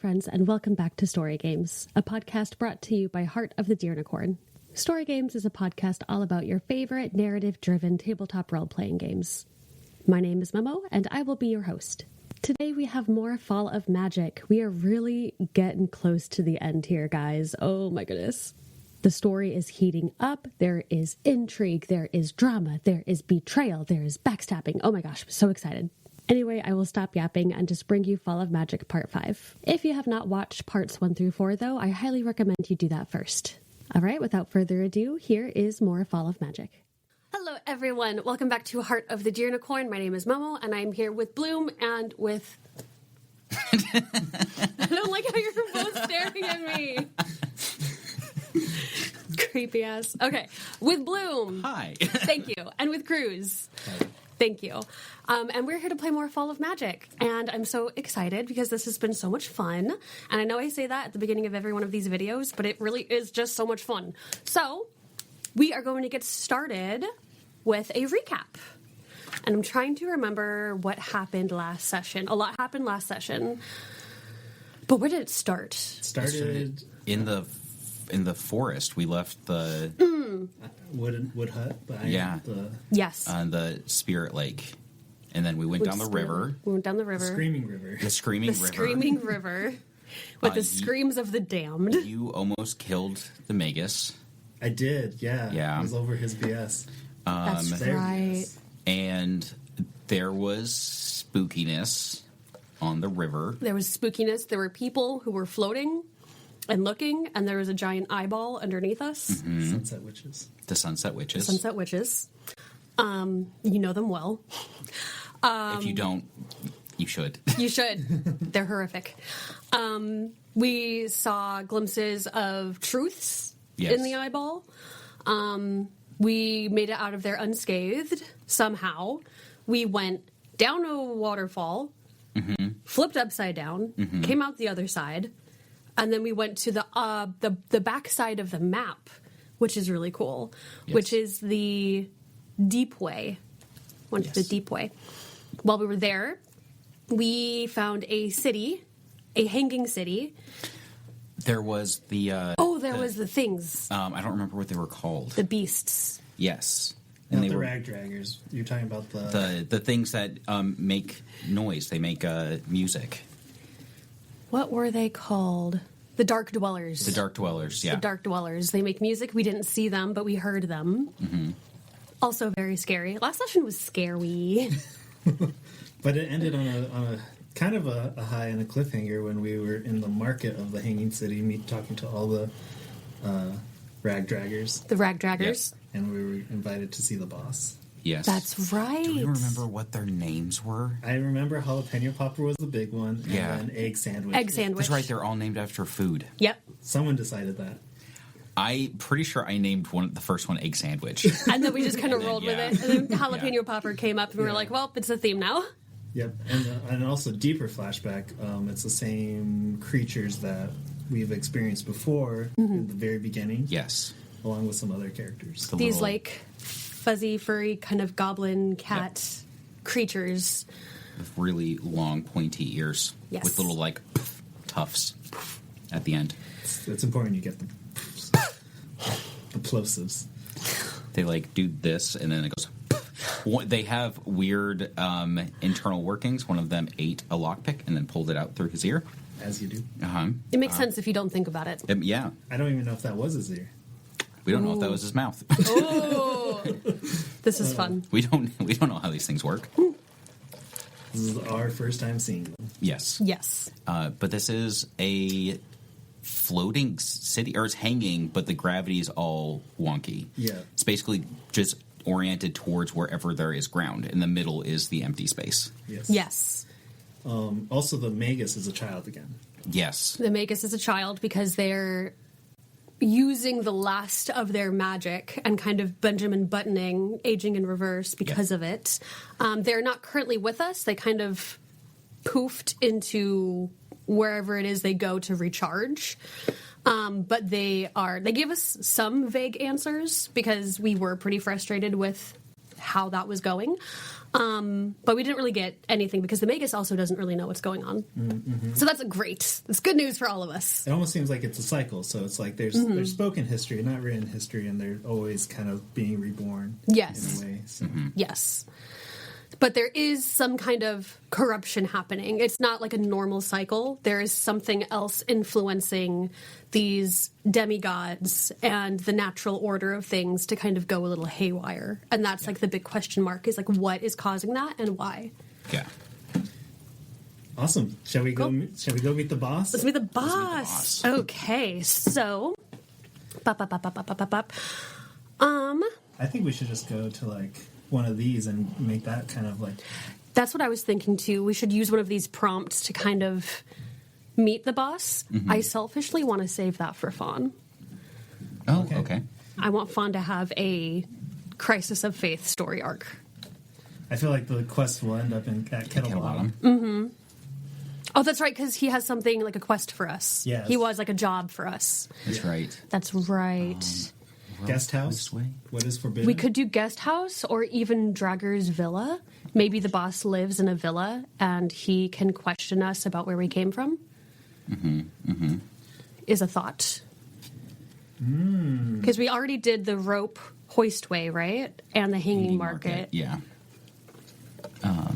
friends, and welcome back to Story Games, a podcast brought to you by Heart of the Deernicorn. Story Games is a podcast all about your favorite narrative-driven tabletop role-playing games. My name is Momo, and I will be your host. Today we have more Fall of Magic. We are really getting close to the end here, guys. Oh my goodness. The story is heating up. There is intrigue. There is drama. There is betrayal. There is backstabbing. Oh my gosh, I'm so excited. Anyway, I will stop yapping and just bring you Fall of Magic Part 5. If you have not watched Parts 1 through 4, though, I highly recommend you do that first. All right, without further ado, here is more Fall of Magic. Hello, everyone. Welcome back to Heart of the Deernicorn. My name is Momo, and I'm here with Bloom and with... I don't like how you're both staring at me. Creepy ass. Okay, with Bloom. Hi. Thank you. And with Cruz. Hi. Thank you. And we're here to play more Fall of Magic. And I'm so excited because this has been so much fun. And I know I say that at the beginning of every one of these videos, but it really is just so much fun. So we are going to get started with a recap. And I'm trying to remember what happened last session. A lot happened last session. But where did it start? It started in the forest. We left the wood hut behind the yes on the Spirit Lake, and then we went down the river. We went down the river. Screaming River. The Screaming River. Screaming River with the screams of the damned. You almost killed the Magus. I did, yeah. Yeah. It was over his BS. That's right. And there was spookiness on the river. There was spookiness. There were people who were floating and looking, and there was a giant eyeball underneath us. Mm-hmm. Sunset Witches. The Sunset Witches. Sunset Witches. You know them well. If you don't, you should. You should. They're horrific. We saw glimpses of truths in the eyeball. We made it out of there unscathed, somehow. We went down a waterfall, flipped upside down, came out the other side, and then we went to the back side of the map, which is really cool, which is the Deepway. Went to the Deepway. While we were there, we found a city, a hanging city. There was the... there was the things. I don't remember what they were called. The beasts. Yes. And not the rag draggers. You're talking about the things that make noise. They make music. What were they called? The Dark Dwellers. The Dark Dwellers, yeah. The Dark Dwellers. They make music. We didn't see them, but we heard them. Mm-hmm. Also very scary. Last session was scary. But it ended on a kind of a high and a cliffhanger when we were in the market of the Hanging City, talking to all the rag draggers. The rag draggers. Yes. And we were invited to see the boss. Yes. That's right. Do you remember what their names were? I remember Jalapeno Popper was the big one, and then Egg Sandwich. Egg Sandwich. That's right, they're all named after food. Yep. Someone decided that. I'm pretty sure I named the first one Egg Sandwich. And then we just kind of rolled with it. And then Jalapeno Popper came up, and we were like, well, it's a theme now. Yep. And also, deeper flashback, it's the same creatures that we've experienced before in the very beginning. Yes. Along with some other characters. These, like, fuzzy, furry, kind of goblin cat creatures. With really long, pointy ears. Yes. With little, like, tufts at the end. It's important you get the plosives. They, like, do this, and then it goes... They have weird internal workings. One of them ate a lockpick and then pulled it out through his ear. As you do. Uh-huh. It makes sense if you don't think about it. Yeah. I don't even know if that was his ear. We don't know if that was his mouth. Oh, this is fun. We don't know how these things work. This is our first time seeing them. Yes. Yes. But this is a floating city, or it's hanging, but the gravity is all wonky. Yeah. It's basically just oriented towards wherever there is ground. In the middle is the empty space. Yes. Yes. Also, the Magus is a child again. Yes. The Magus is a child because they're using the last of their magic and kind of Benjamin Buttoning, aging in reverse because of it. They're not currently with us. They kind of poofed into wherever it is they go to recharge. But they gave us some vague answers because we were pretty frustrated with how that was going. But we didn't really get anything because the Magus also doesn't really know what's going on. Mm-hmm. So that's great. That's good news for all of us. It almost seems like it's a cycle. So it's like there's spoken history, not written history, and they're always kind of being reborn. Yes. In a way. So. Yes. But there is some kind of corruption happening. It's not like a normal cycle. There is something else influencing these demigods and the natural order of things to kind of go a little haywire. And that's like the big question mark is like, what is causing that and why? Yeah. Awesome. Shall we go meet the boss? Let's meet the boss. Okay. So, I think we should just go to like one of these and make that kind of like... That's what I was thinking too. We should use one of these prompts to kind of meet the boss. Mm-hmm. I selfishly want to save that for Fawn. Oh, okay. I want Fawn to have a crisis of faith story arc. I feel like the quest will end up at Kettle Bottom. Mm-hmm. Oh, that's right, because he has something like a quest for us. Yes. He was like a job for us. That's right. That's right. Guest house? What is forbidden? We could do guest house or even Dragger's villa. Maybe the boss lives in a villa and he can question us about where we came from. Mm-hmm. Mm-hmm. Is a thought. Because we already did the rope hoistway, right? And the hanging market. Yeah. I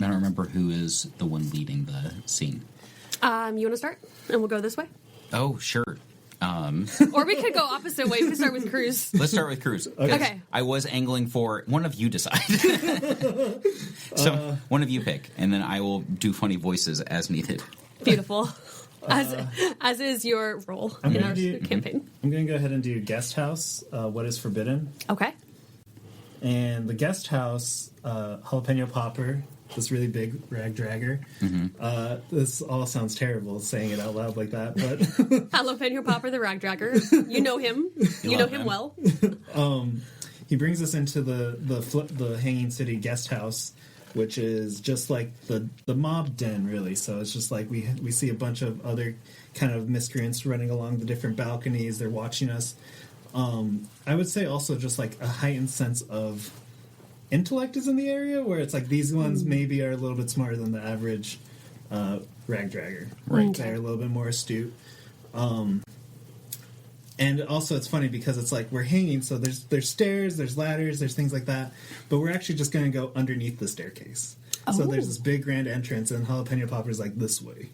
don't remember who is the one leading the scene. You want to start? And we'll go this way? Oh, sure. Or we could go opposite way. We could start with Cruz. Let's start with Cruz. Okay. I was angling for one of you decide. So one of you pick, and then I will do funny voices as needed. Beautiful. As is your role in our campaign. I'm going to go ahead and do guest house. What is forbidden? Okay. And the guest house, jalapeno popper, this really big rag dragger. Mm-hmm. This all sounds terrible saying it out loud like that, but jalapeno popper, the rag dragger. You know him. You know him well. He brings us into the Hanging City guest house, which is just like the mob den, really. So it's just like we see a bunch of other kind of miscreants running along the different balconies. They're watching us. I would say also just like a heightened sense of intellect is in the area, where it's like these ones maybe are a little bit smarter than the average rag dragger. Right. They're a little bit more astute. And also it's funny because it's like we're hanging, so there's stairs, there's ladders, there's things like that, but we're actually just going to go underneath the staircase. So there's this big grand entrance, and Jalapeno Popper's like, this way.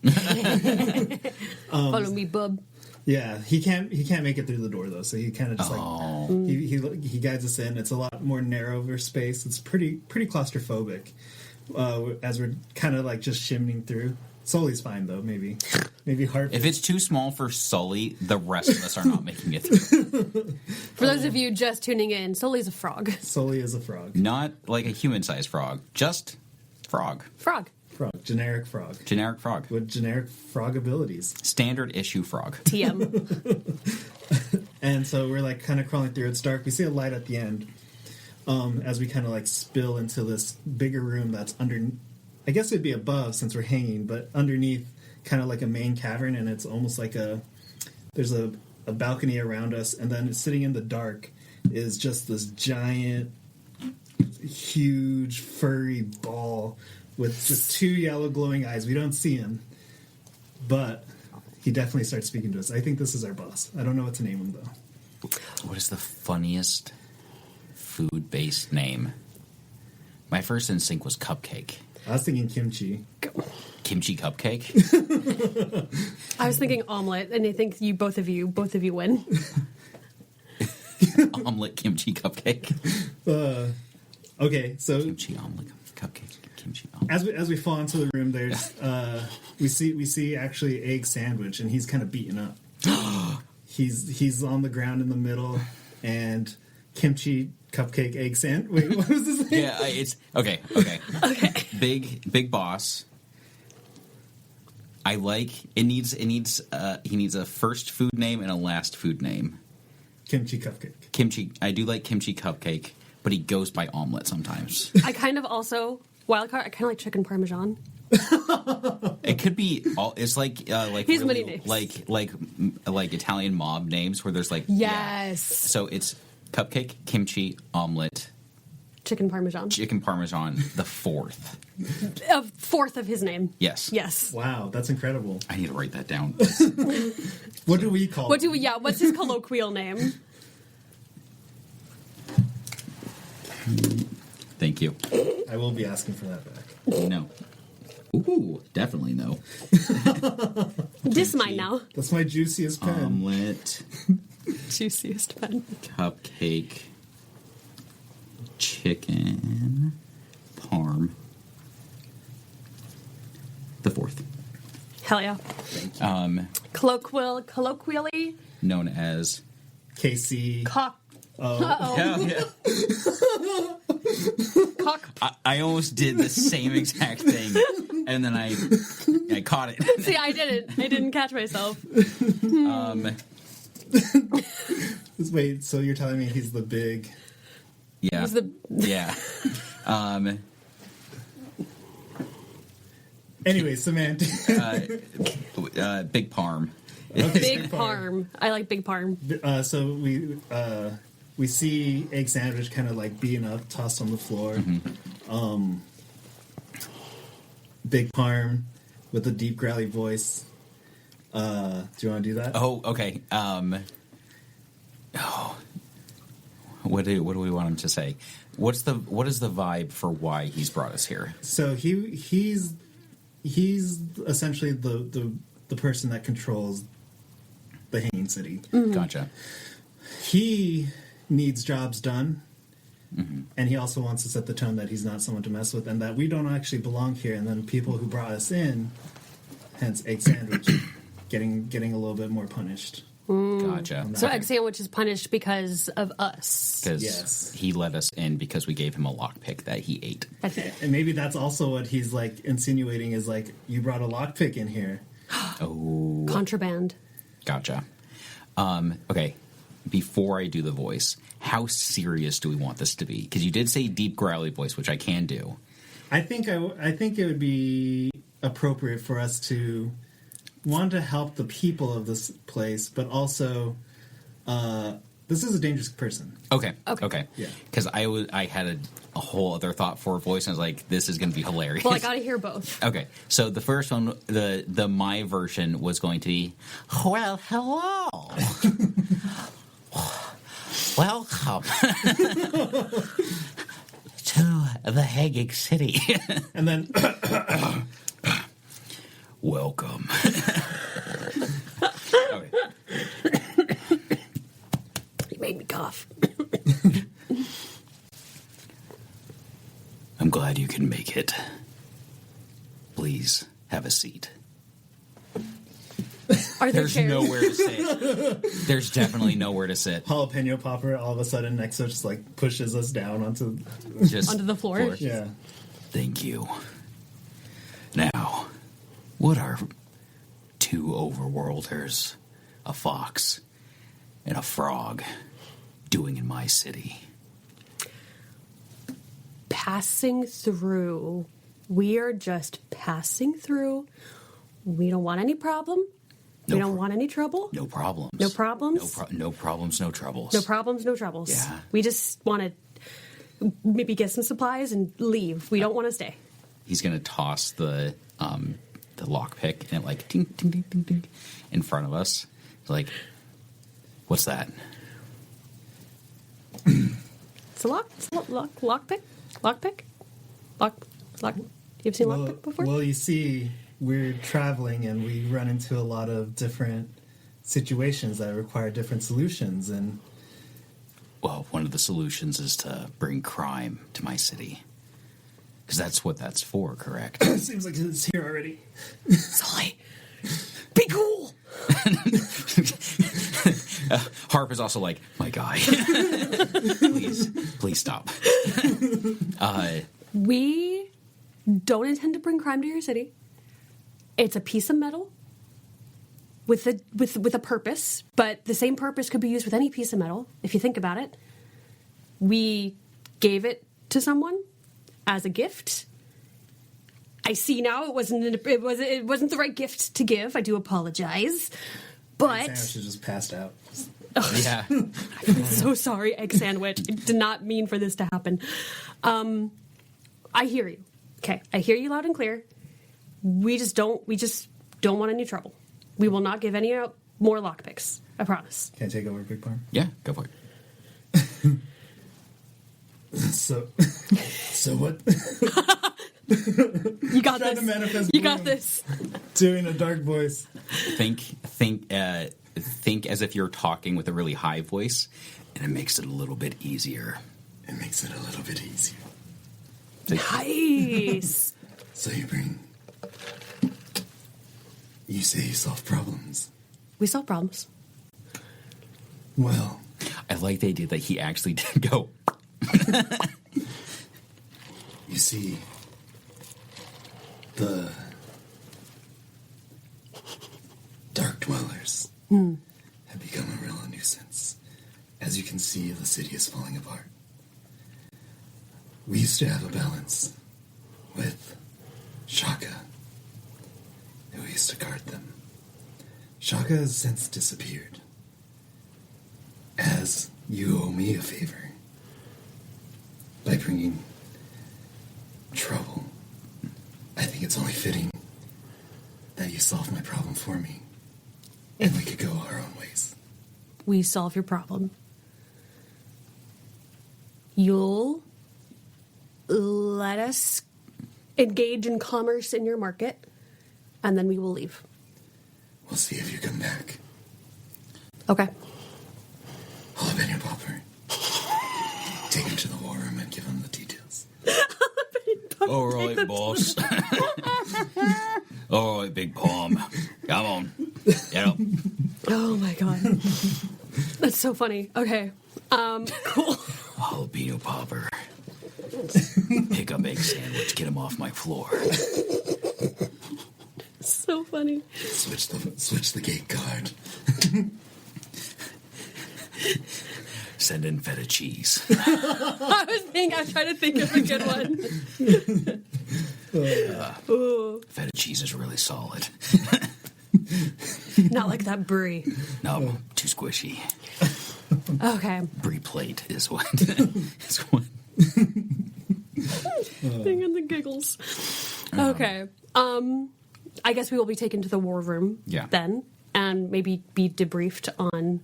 Follow me, bub. Yeah, he can't make it through the door though, so he kind of just he guides us in. It's a lot more narrower space. It's pretty claustrophobic as we're kind of like just shimmying through. Sully's fine though, maybe hard. If it's too small for Sully, the rest of us are not making it through. For those of you just tuning in, Sully's a frog. Sully is a frog, not like a human-sized frog, just frog. Generic frog with generic frog abilities. Standard issue frog. TM. And so we're like kind of crawling through. It's dark. We see a light at the end as we kind of like spill into this bigger room that's under. I guess it'd be above since we're hanging, but underneath, kind of like a main cavern, and it's almost like there's a balcony around us, and then sitting in the dark is just this giant, huge, furry ball with just two yellow glowing eyes. We don't see him, but he definitely starts speaking to us. I think this is our boss. I don't know what to name him, though. What is the funniest food-based name? My first instinct was cupcake. I was thinking kimchi. Kimchi cupcake? I was thinking omelet, and I think both of you win. Omelet kimchi cupcake. Okay, so kimchi omelet cupcake. Kimchi omelet. As we fall into the room, there's we see actually egg sandwich, and he's kind of beaten up. He's on the ground in the middle, and kimchi cupcake egg sandwich. Wait, what was this name? Yeah, it's okay. Big boss. I like it. He needs a first food name and a last food name. Kimchi cupcake. Kimchi. I do like kimchi cupcake, but he goes by omelet sometimes. I kind of also wildcard. I kind of like chicken parmesan. It could be all. It's like He's really, many names. like Italian mob names where there's like yes. So it's cupcake, kimchi, omelet, Chicken parmesan. the fourth. A fourth of his name. Yes. Yes. Wow, that's incredible. I need to write that down. What do we call him? What's his colloquial name? Thank you. I will be asking for that back. No. Ooh, definitely no. This mine now. That's my juiciest pen. Omelet, Juiciest pen. cupcake, chicken, parm, the fourth. Hell yeah. Colloquially. Known as KC. Cock. Uh-oh. Yeah. Cock. I almost did the same exact thing, and then I caught it. See, I didn't catch myself. Wait, so you're telling me he's the big... Yeah. He's the... Yeah. Anyway, Samantha. Big parm. Okay, Big parm. I like big parm. So we see egg sandwich kind of like being up, tossed on the floor. Mm-hmm. Big parm with a deep growly voice. Do you want to do that? Oh, okay. What do we want him to say? What is the vibe for why he's brought us here? So he's essentially the person that controls the Hanging City. Mm-hmm. Gotcha. He needs jobs done, and he also wants to set the tone that he's not someone to mess with, and that we don't actually belong here. And then people who brought us in, hence Egg Sandwich, getting a little bit more punished. Gotcha. So Egg Sandwich is punished because of us. Because Yes. he let us in because we gave him a lockpick that he ate. And maybe that's also what he's like insinuating is like, you brought a lockpick in here. Oh, Contraband. gotcha. Okay, before I do the voice, how serious do we want this to be? Because you did say deep growly voice, which I can do. I think it would be appropriate for us to want to help the people of this place, but also this is a dangerous person. Okay. Yeah. Because I had a whole other thought for a voice, and I was like, this is going to be hilarious. Well, I gotta hear both. Okay, so the first one, the my version was going to be, well, hello. Welcome to the Hanging City. And then Welcome. Okay. You made me cough. I'm glad you can make it. Please have a seat. Are there There's chairs? nowhere to sit. There's definitely nowhere to sit. jalapeno popper all of a sudden next to us just like pushes us down onto Just Onto the floor? yeah. Thank you. Now, what are two overworlders, a fox, and a frog doing in my city? Passing through. We are just passing through. We don't want any problem. We don't want any trouble. No problems. No problems? No problems, no troubles. No problems, no troubles. Yeah. We just want to maybe get some supplies and leave. We don't want to stay. He's going to toss the lockpick and it like ding, ding, ding, ding, ding in front of us. It's like, what's that? It's a lockpick? Lockpick? You've seen lockpick before? Well, you see, we're traveling and we run into a lot of different situations that require different solutions. And Well, one of the solutions is to bring crime to my city. Because that's what that's for, correct? it seems like it's here already. Sully, be cool. Harp is also like, my guy. Please stop. We don't intend to bring crime to your city. It's a piece of metal with a purpose, but the same purpose could be used with any piece of metal, if you think about it. We gave it to someone as a gift. I see now it wasn't the right gift to give. I do apologize. But Sandwich is just passed out. Yeah. I'm so sorry, egg sandwich. I did not mean for this to happen. I hear you. Okay, I hear you loud and clear. We just don't want any trouble. We will not give any more lockpicks. I promise. Can I take over Big Farm? Yeah, go for it. So what? You got Trying to this. manifest You got bloom. this. Doing a dark voice. Think as if you're talking with a really high voice, and it makes it a little bit easier. It makes it a little bit easier. Nice. So you say you solve problems. We solve problems. Well, I like the idea that he actually did go. you see, the dark dwellers have become a real nuisance. As you can see, the city is falling apart. We used to have a balance with Shaka, who used to guard them. Shaka has since disappeared. As you owe me a favor by bringing trouble, I think it's only fitting that you solve my problem for me, and we could go our own ways. We solve your problem. You'll let us engage in commerce in your market, and then we will leave. We'll see if you come back. Okay. Jalapeno Popper. Take him to the war room and give him the details. All right, boss. All right, Big Palm. Come on. Get up. Oh my god. That's so funny. Okay. Cool. Jalapeno Popper. Pick up egg sandwich. Get him off my floor. So funny. Switch the gate card. Send in feta cheese. I was trying to think of a good one. Ooh. Feta cheese is really solid. Not like that brie. No, too squishy. Okay. Brie plate is what. is what. Thing in the giggles. Okay. I guess we will be taken to the war room then, and maybe be debriefed on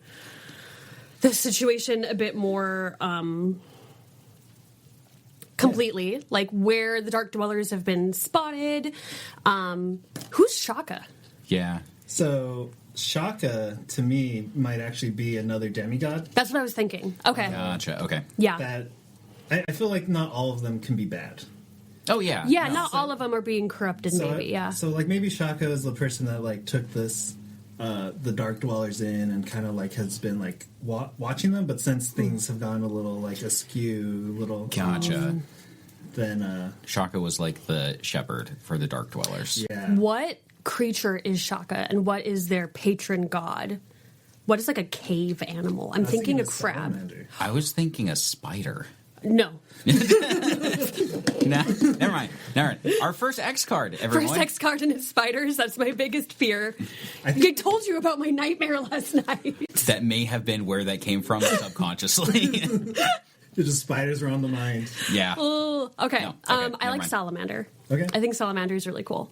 the situation a bit more completely, like where the dark dwellers have been spotted. Who's Shaka? Yeah. So Shaka, to me, might actually be another demigod. That's what I was thinking. Okay. Gotcha. Okay. Yeah. That I feel like not all of them can be bad. Oh, yeah. Yeah, No. not all of them are being corrupted, maybe, yeah. So like maybe Shaka is the person that like took this the dark dwellers in and kind of like has been like watching them, but since things have gone a little like askew, Gotcha. then Shaka was like the shepherd for the Dark Dwellers. yeah. What creature is Shaka, and what is their patron god? What is like a cave animal? I'm thinking a crab. Salamander. I was thinking a spider. No. Nah, never mind. Our first X card, everyone. First X card and it's spiders. That's my biggest fear. I told you about my nightmare last night. That may have been where that came from subconsciously. Just spiders were on the mind. Yeah. Oh, okay. No, okay, I never like mind. salamander. Okay. I think salamander is really cool.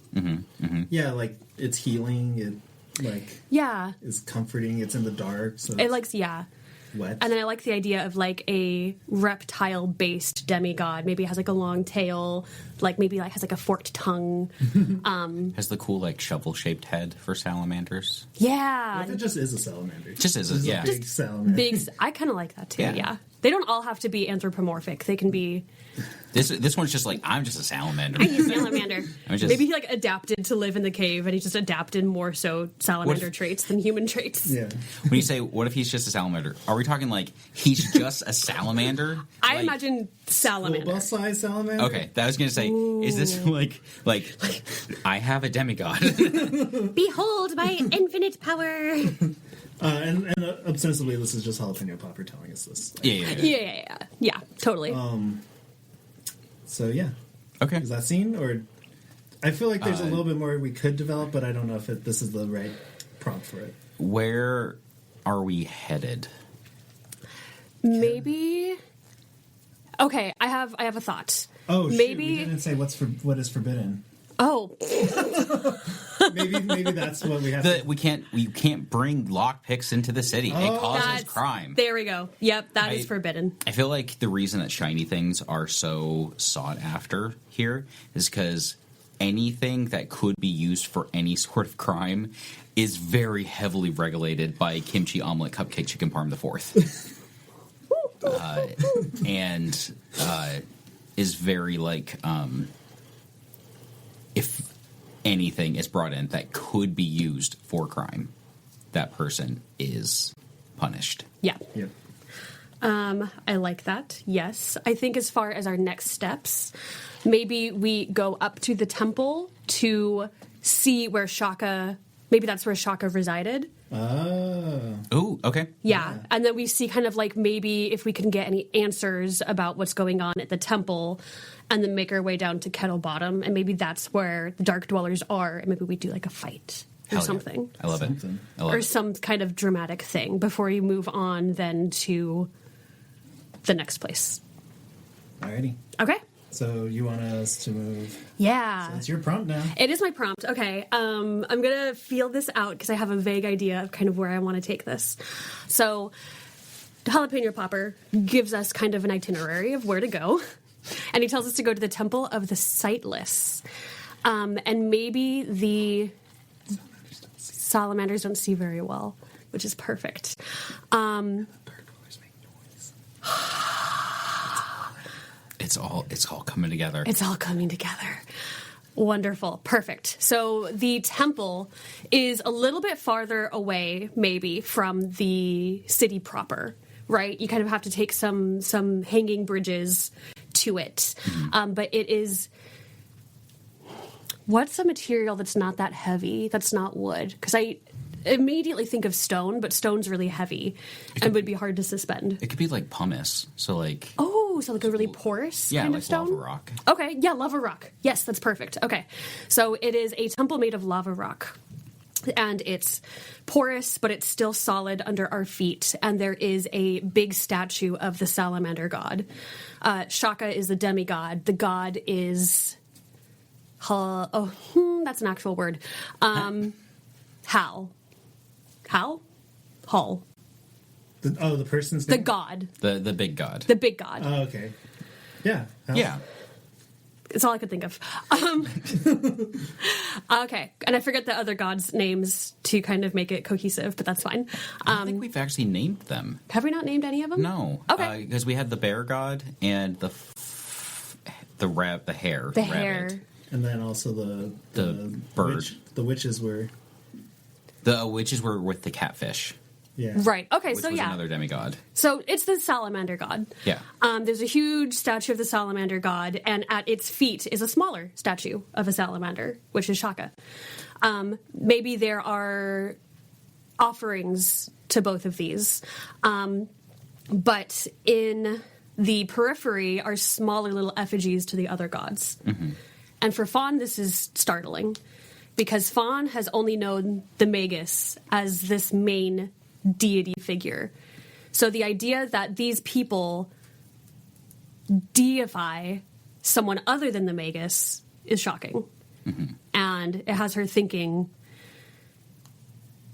Yeah, like it's healing. It like Yeah. is comforting. It's in the dark, so It it's likes, yeah. wet. And then I like the idea of like a reptile-based demigod. Maybe it has like a long tail, like maybe like has like a forked tongue. Has the cool like shovel-shaped head for salamanders. Yeah. What if it just is a salamander? Just is Just yeah. a big salamander. Big. I kind of like that too. Yeah. Yeah. They don't all have to be anthropomorphic. They can be. This one's just like I'm just a salamander. I'm a salamander. I'm just- Maybe he like adapted to live in the cave, and he just adapted more so salamander traits than human traits. Yeah. When you say what if he's just a salamander, are we talking like he's just a salamander? I Like- imagine salamander. Little bus size salamander. Okay, that was gonna say, is this like I have a demigod? Behold my infinite power. And ostensibly, this is just Jalapeno Popper telling us this. Yeah. Totally. So yeah, Okay. is that scene or? I feel like there's a little bit more we could develop, but I don't know if this is the right prompt for it. Where are we headed? Maybe. Okay, I have a thought. Oh, maybe we didn't say what is forbidden. Oh, maybe that's what we have. We can't bring lockpicks into the city. It causes crime. There we go. Yep, that is forbidden. I feel like the reason that shiny things are so sought after here is because anything that could be used for any sort of crime is very heavily regulated by Kimchi Omelet Cupcake Chicken Parm the Fourth. And is very like if anything is brought in that could be used for crime, that person is punished. Yeah. Yep. I like that. Yes. I think as far as our next steps, maybe we go up to the temple to see where Shaka, maybe that's where Shaka resided. Oh, okay. Yeah. And then we see kind of like maybe if we can get any answers about what's going on at the temple and then make our way down to Kettle Bottom. And maybe that's where the Dark Dwellers are. And maybe we do like a fight or something. I love it. Or some kind of dramatic thing before you move on then to the next place. Alrighty. Okay. So you want us to move? Yeah. So it's your prompt now. It is my prompt. Okay. I'm going to feel this out because I have a vague idea of kind of where I want to take this. So Jalapeno Popper gives us kind of an itinerary of where to go. And he tells us to go to the Temple of the Sightless. And maybe the salamanders don't see very well, which is perfect. It's all coming together. It's all coming together. Wonderful. Perfect. So the temple is a little bit farther away, maybe, from the city proper, right? You kind of have to take some hanging bridges to it. But it is... What's a material that's not that heavy, that's not wood? Because I immediately think of stone, but stone's really heavy and would be hard to suspend. It could be like pumice. So like... Oh, so like a really porous kind of stone? Lava rock. Okay, yeah, lava rock. Yes, that's perfect. Okay, so it is a temple made of lava rock. And it's porous, but it's still solid under our feet. And there is a big statue of the salamander god. Shaka is the demigod. The god is... that's an actual word. Hal. Hull. The person's The name? god. The big god. The big god. Oh, okay. Yeah. Yeah. It's all I could think of. Okay. And I forget the other gods' names to kind of make it cohesive, but that's fine. I don't think we've actually named them. Have we not named any of them? No. Okay. Because we had the bear god and the hare. The rabbit. hare. And then also the bird. The witches were... The witches were with the catfish. Yeah. Right. Okay, Which so was yeah. another demigod. So it's the salamander god. Yeah. There's a huge statue of the salamander god, and at its feet is a smaller statue of a salamander, which is Shaka. Maybe there are offerings to both of these. But in the periphery are smaller little effigies to the other gods. Mm-hmm. And for Fawn, this is startling, because Fawn has only known the Magus as this main deity figure. So the idea that these people deify someone other than the Magus is shocking. Mm-hmm. And it has her thinking,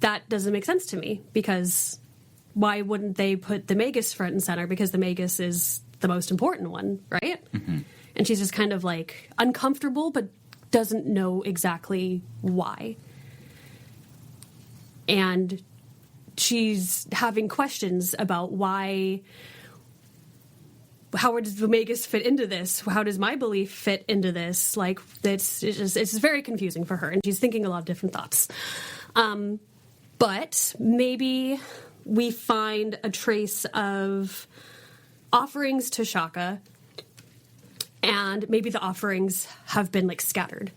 that doesn't make sense to me, because why wouldn't they put the Magus front and center? Because the Magus is the most important one, right? Mm-hmm. And she's just kind of like uncomfortable, but doesn't know exactly why. And she's having questions about how does the Magus fit into this? How does my belief fit into this? Like, it's very confusing for her, and she's thinking a lot of different thoughts. But maybe we find a trace of offerings to Shaka, and maybe the offerings have been like scattered.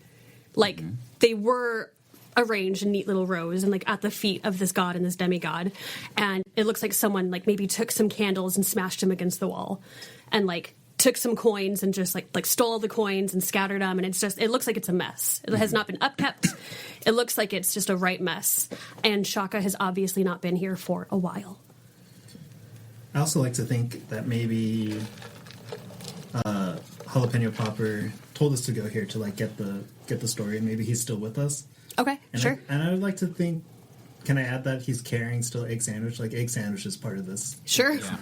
Like, they were arranged in neat little rows and like at the feet of this god and this demigod, and it looks like someone like maybe took some candles and smashed them against the wall and like took some coins and just like stole the coins and scattered them, and it looks like it's a mess. It has not been upkept. It looks like it's just a right mess, and Shaka has obviously not been here for a while. I also like to think that maybe Jalapeno Popper told us to go here to like get the story, and maybe he's still with us. Okay, And sure. I would like to think. Can I add that he's carrying still egg sandwich? Like egg sandwich is part of this. Sure. Yeah.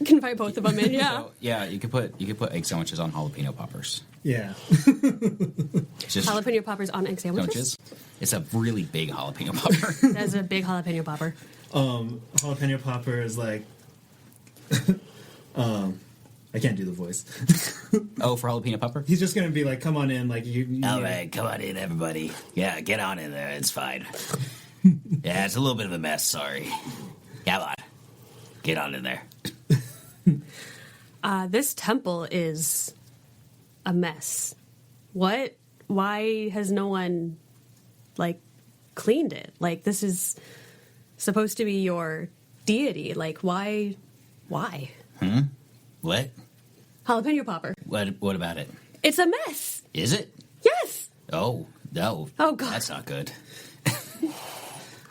Can invite both of them in, yeah. So, yeah, you could put egg sandwiches on jalapeno poppers. Yeah. Just Jalapeno poppers on egg sandwiches? It's a really big jalapeno popper. That's a big jalapeno popper. Jalapeno Popper is like. I can't do the voice. Oh, for jalapeno popper? He's just gonna be like, "Come on in, like you." All right, come on in, everybody. Yeah, get on in there. It's fine. Yeah, it's a little bit of a mess. Sorry. Come on, get on in there. This temple is a mess. What? Why has no one, like, cleaned it? Like, this is supposed to be your deity. Like, why? Why? What? Jalapeno popper. What about it? It's a mess. Is it? Yes. Oh no. Oh, God. That's not good.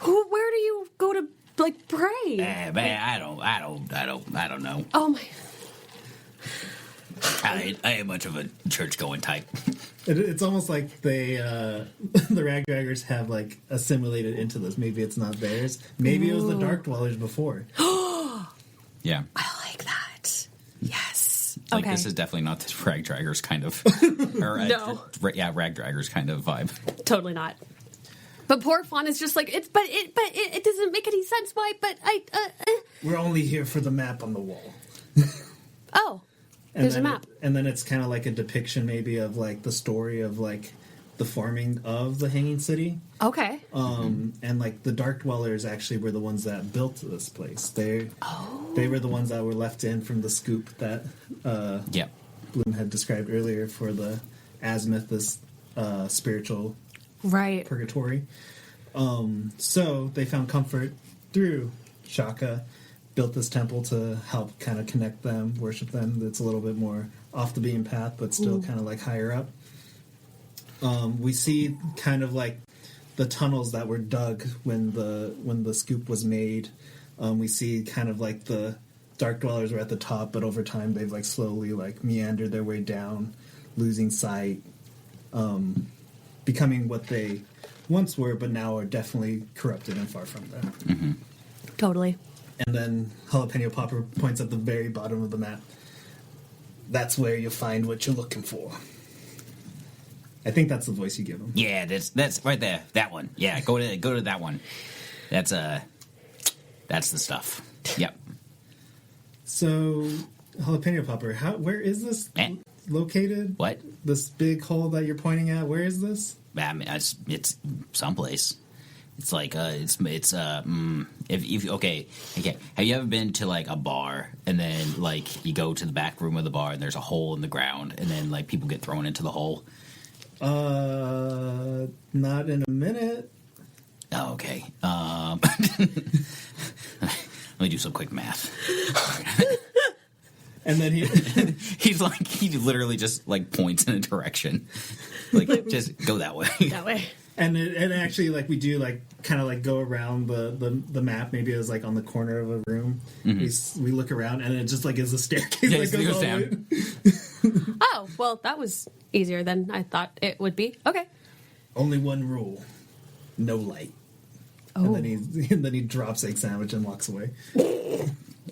Where do you go to, like, pray? Man, I don't know. Oh, my. I ain't much of a church going type. It's almost like they, the Rag Draggers have like assimilated into this. Maybe it's not theirs. Maybe it was the Dark Dwellers before. Yeah. I like that. Yes. Like, okay. this is definitely not the Rag Draggers kind of... or, No. Rag Draggers kind of vibe. Totally not. But poor Fawn is just like, it doesn't make any sense. Why? But We're only here for the map on the wall. Oh, there's a map. And then it's kind of like a depiction maybe of like the story of like the forming of the Hanging City. Okay. And like the Dark Dwellers actually were the ones that built this place. They were the ones that were left in from the scoop that Yep. Bloom had described earlier for the azimuth, this spiritual Right. purgatory. So they found comfort through Shaka, built this temple to help kind of connect them, worship them. That's a little bit more off the beaten path, but still kind of like higher up. We see kind of like the tunnels that were dug when the scoop was made. We see kind of like the Dark Dwellers were at the top, but over time they've like slowly like meandered their way down, losing sight, becoming what they once were, but now are definitely corrupted and far from them. Mm-hmm. Totally. And then Jalapeno Popper points at the very bottom of the map. That's where you'll find what you're looking for. I think that's the voice you give him. Yeah, that's right there. That one. Yeah, go to that one. That's the stuff. Yep. So, Jalapeno Popper, where is this located? What? This big hole that you're pointing at, where is this? I mean, it's someplace. It's like if okay. Have you ever been to like a bar and then like you go to the back room of the bar and there's a hole in the ground and then like people get thrown into the hole? Not in a minute. Oh, okay. Let me do some quick math. And then he he literally just like points in a direction. Like, just go that way. That way. and actually like we do like kind of like go around the map. Maybe it was like on the corner of a room. We look around and it just like is a staircase Yeah, that goes all the way. down. Oh, well, that was easier than I thought it would be. Okay. Only one rule: no light. Oh. And then he drops egg sandwich and walks away.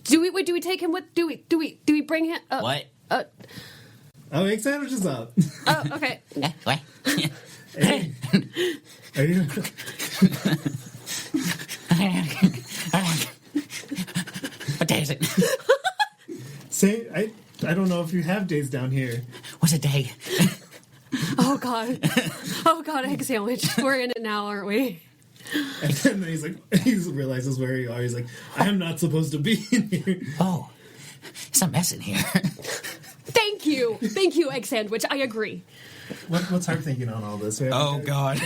Do we take him with? Do we bring him? What? Oh, egg sandwich is up. Oh, okay. What? Hey. Are you? What day is it? Say, I don't know if you have days down here. What's a day? Oh God. Oh God, egg sandwich. We're in it now, aren't we? And then he's like, he realizes where you are. He's like, I am not supposed to be in here. Oh, it's a mess in here. Thank you, egg sandwich. I agree. What's Harp thinking on all this? Oh God.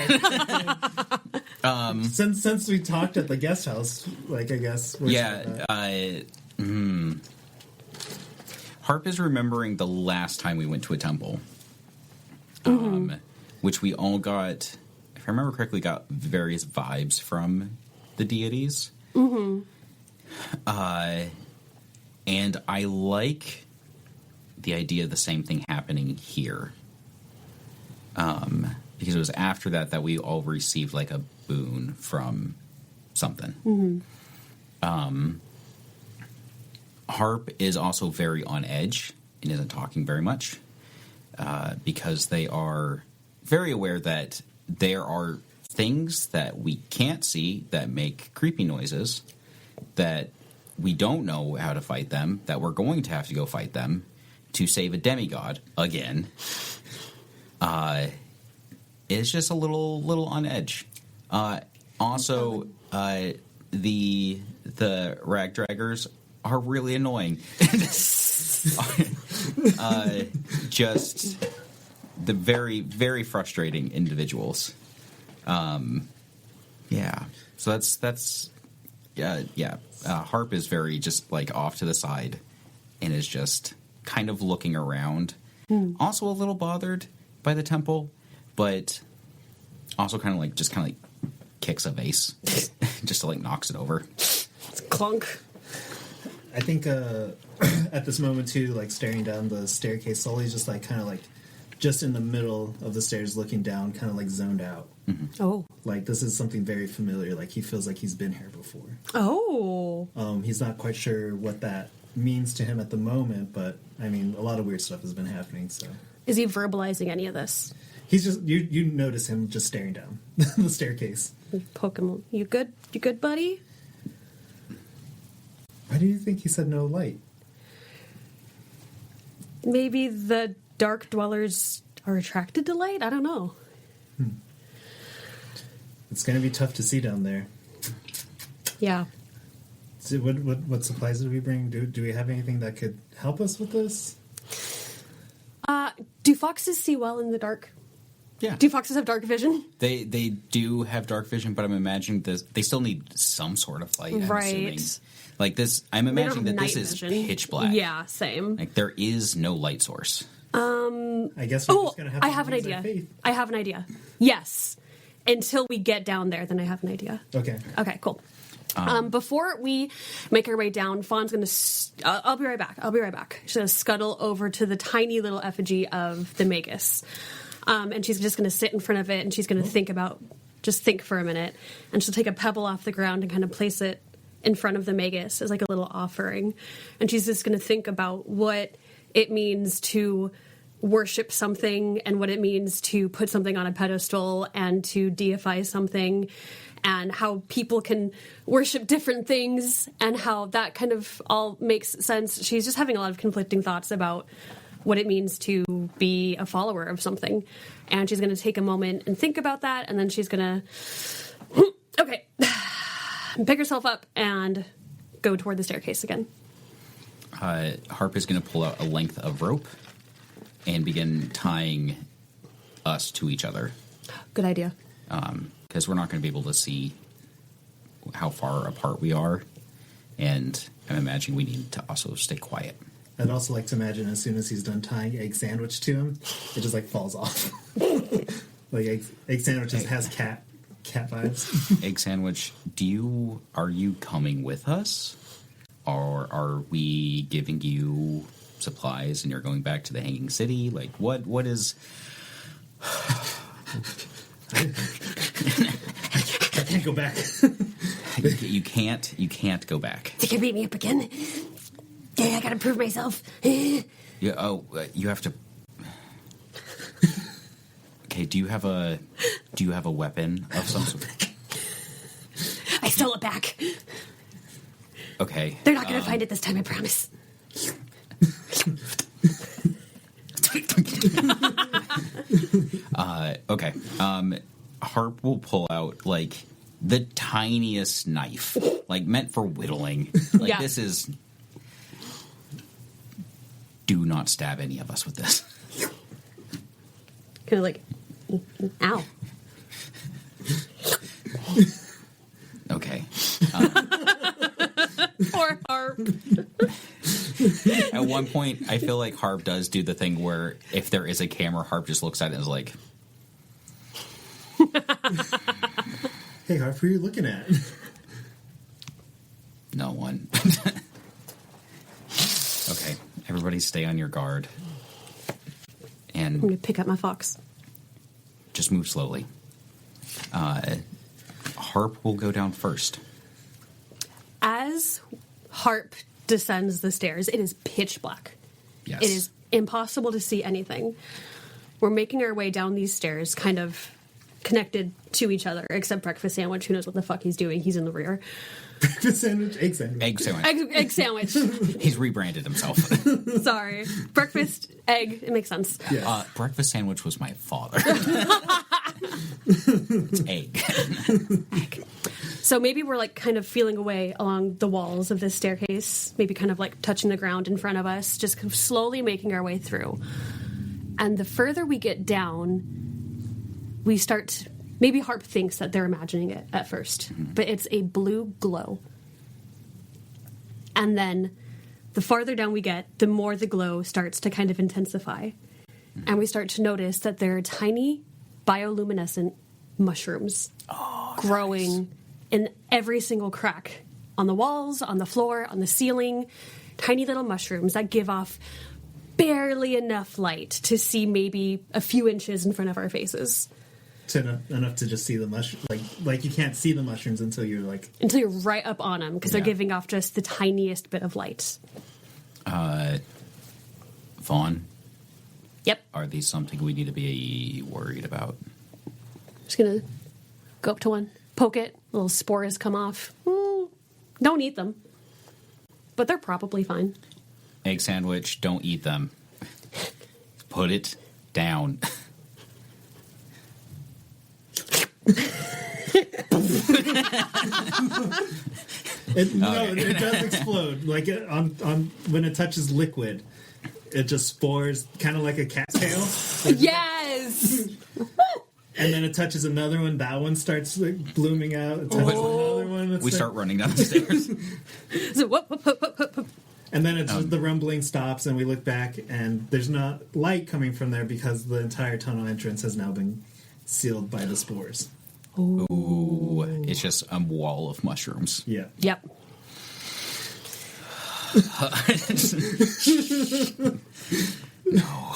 Since we talked at the guest house, like I guess. Yeah. Harp is remembering the last time we went to a temple, which we all got, if I remember correctly, got various vibes from the deities. And I like the idea of the same thing happening here. Because it was after that we all received like a boon from something. Harp is also very on edge and isn't talking very much because they are very aware that there are things that we can't see that make creepy noises, that we don't know how to fight them, that we're going to have to go fight them to save a demigod again. It's just a little on edge. Also, the rag draggers are really annoying. Just the very, very frustrating individuals. Yeah. So that's Harp is very just like off to the side and is just kind of looking around. Also a little bothered by the temple, but also kind of like kicks a vase just to like knocks it over. It's clunk. I think at this moment too, like staring down the staircase, Sully's just like kind of like just in the middle of the stairs looking down, kind of like zoned out. Oh. Like this is something very familiar. Like he feels like he's been here before. Oh. He's not quite sure what that means to him at the moment, but I mean, a lot of weird stuff has been happening. So Is he verbalizing any of this? he's just you notice him just staring down the staircase. Poke him. You good? You good, buddy? Why do you think he said no light? Maybe the dark dwellers are attracted to light? I don't know. It's going to be tough to see down there. Yeah. So what supplies did we bring? Do we have anything that could help us with this? Do foxes see well in the dark? Yeah. Do foxes have dark vision? They do have dark vision, but I'm imagining they still need some sort of light. I'm assuming. Like this, I'm imagining that this is pitch black. Yeah, same. Like there is no light source. I guess we're just going to have to I have an use our idea. faith. I have an idea. Yes. Until we get down there, then I have an idea. Okay. Okay, cool. Before we make our way down, Fawn's going to... I'll be right back. She's going to scuttle over to the tiny little effigy of the Magus. And she's just going to sit in front of it, and she's going to think for a minute. And she'll take a pebble off the ground and kind of place it in front of the Magus as like a little offering. And she's just going to think about what it means to worship something and what it means to put something on a pedestal and to deify something, and how people can worship different things and how that kind of all makes sense. She's just having a lot of conflicting thoughts about what it means to be a follower of something. And she's going to take a moment and think about that, and then she's going to, pick herself up and go toward the staircase again. Harp is going to pull out a length of rope and begin tying us to each other. Good idea. Because we're not going to be able to see how far apart we are, and I'm imagining we need to also stay quiet. I'd also like to imagine as soon as he's done tying Egg Sandwich to him, it just like falls off. Like Egg Sandwich just has cat vibes. Egg Sandwich, are you coming with us? Or are we giving you supplies and you're going back to the Hanging City? Like, what is... I can't go back. You can't go back. They can beat me up again. Yeah, I gotta prove myself. You have to... Okay, do you have a weapon of some sort? I stole it back. Okay. They're not gonna find it this time, I promise. Okay. Harp will pull out like the tiniest knife, like meant for whittling. Like Yeah. This is. Do not stab any of us with this. Kind of like, ow. Okay. Poor Harp. At one point, I feel like Harp does do the thing where if there is a camera, Harp just looks at it and is like, Hey, Harp, who are you looking at? no one. Okay, everybody stay on your guard. I'm And going to pick up my fox. just move slowly. Harp will go down first. As Harp descends the stairs, it is pitch black. Yes. It is impossible to see anything. We're making our way down these stairs, kind of connected to each other, except Breakfast Sandwich, who knows what the fuck he's doing. He's in the rear. Breakfast sandwich, egg sandwich. Egg sandwich. Egg sandwich. He's rebranded himself. Sorry. Breakfast, egg. It makes sense. Yeah. Breakfast sandwich was my father. Egg. So maybe we're like kind of feeling away along the walls of this staircase, maybe kind of like touching the ground in front of us, just kind of slowly making our way through. And the further we get down, we start. Maybe Harp thinks that they're imagining it at first, but it's a blue glow. And then the farther down we get, the more the glow starts to kind of intensify. And we start to notice that there are tiny bioluminescent mushrooms growing in every single crack on the walls, on the floor, on the ceiling. Tiny little mushrooms that give off barely enough light to see maybe a few inches in front of our faces. Enough to just see the mushroom, like you can't see the mushrooms until you're right up on them, because they're Yeah. giving off just the tiniest bit of light. Vaughn, Yep. are these something we need to be worried about? Just gonna go up to one, poke it, little spores come off. Don't eat them, but they're probably fine. Egg sandwich, don't eat them. Put it down. It does explode. Like on when it touches liquid, it just spores, kind of like a cat tail. Yes. And then it touches another one. That one starts like, blooming out. It touches another one. We start running down the stairs. So whoop, whoop, whoop, whoop, whoop. And then it's the rumbling stops, and we look back, and there's not light coming from there because the entire tunnel entrance has now been sealed by the spores. Ooh, it's just a wall of mushrooms. Yeah. Yep. No,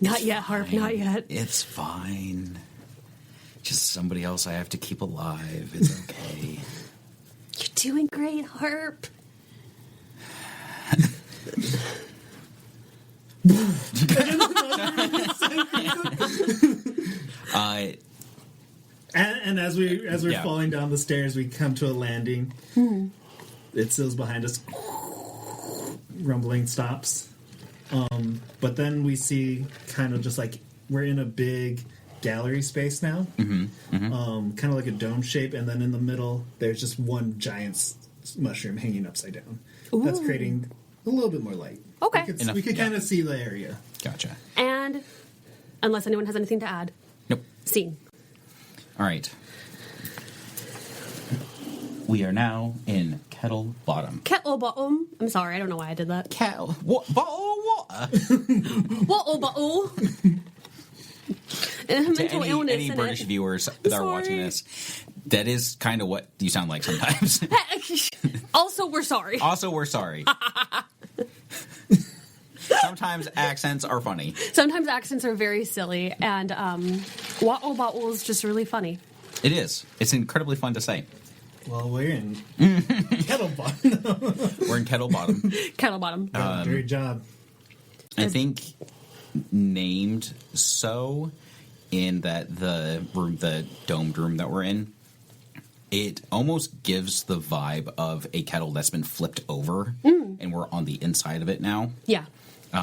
Not yet, Harp. Not yet. it's fine. Just somebody else I have to keep alive. It's okay. You're doing great, Harp. And as we're Yeah. falling down the stairs, we come to a landing. It seals behind us. Rumbling stops. But then we see kind of just like we're in a big gallery space now. Kind of like a dome shape, and then in the middle there's just one giant mushroom hanging upside down. That's creating a little bit more light. Okay. We could kind of see the area. Gotcha. And unless anyone has anything to add, Nope. scene. All right. We are now in Kettle Bottom. Kettle bottom. I'm sorry, I don't know why I did that. Kettle. What? Bottle of water? Bottle. To Mental illness any in British it. viewers that are watching Sorry. this, that is kind of what you sound like sometimes. Also, we're sorry. Also, we're sorry. Sometimes accents are funny. Sometimes accents are very silly, and bottle is just really funny. It is. It's incredibly fun to say. Well, we're in Kettle Bottom. We're in Kettle Bottom. Kettle bottom. Great job. I think named so in that the room, the domed room that we're in, it almost gives the vibe of a kettle that's been flipped over, and we're on the inside of it now. Yeah.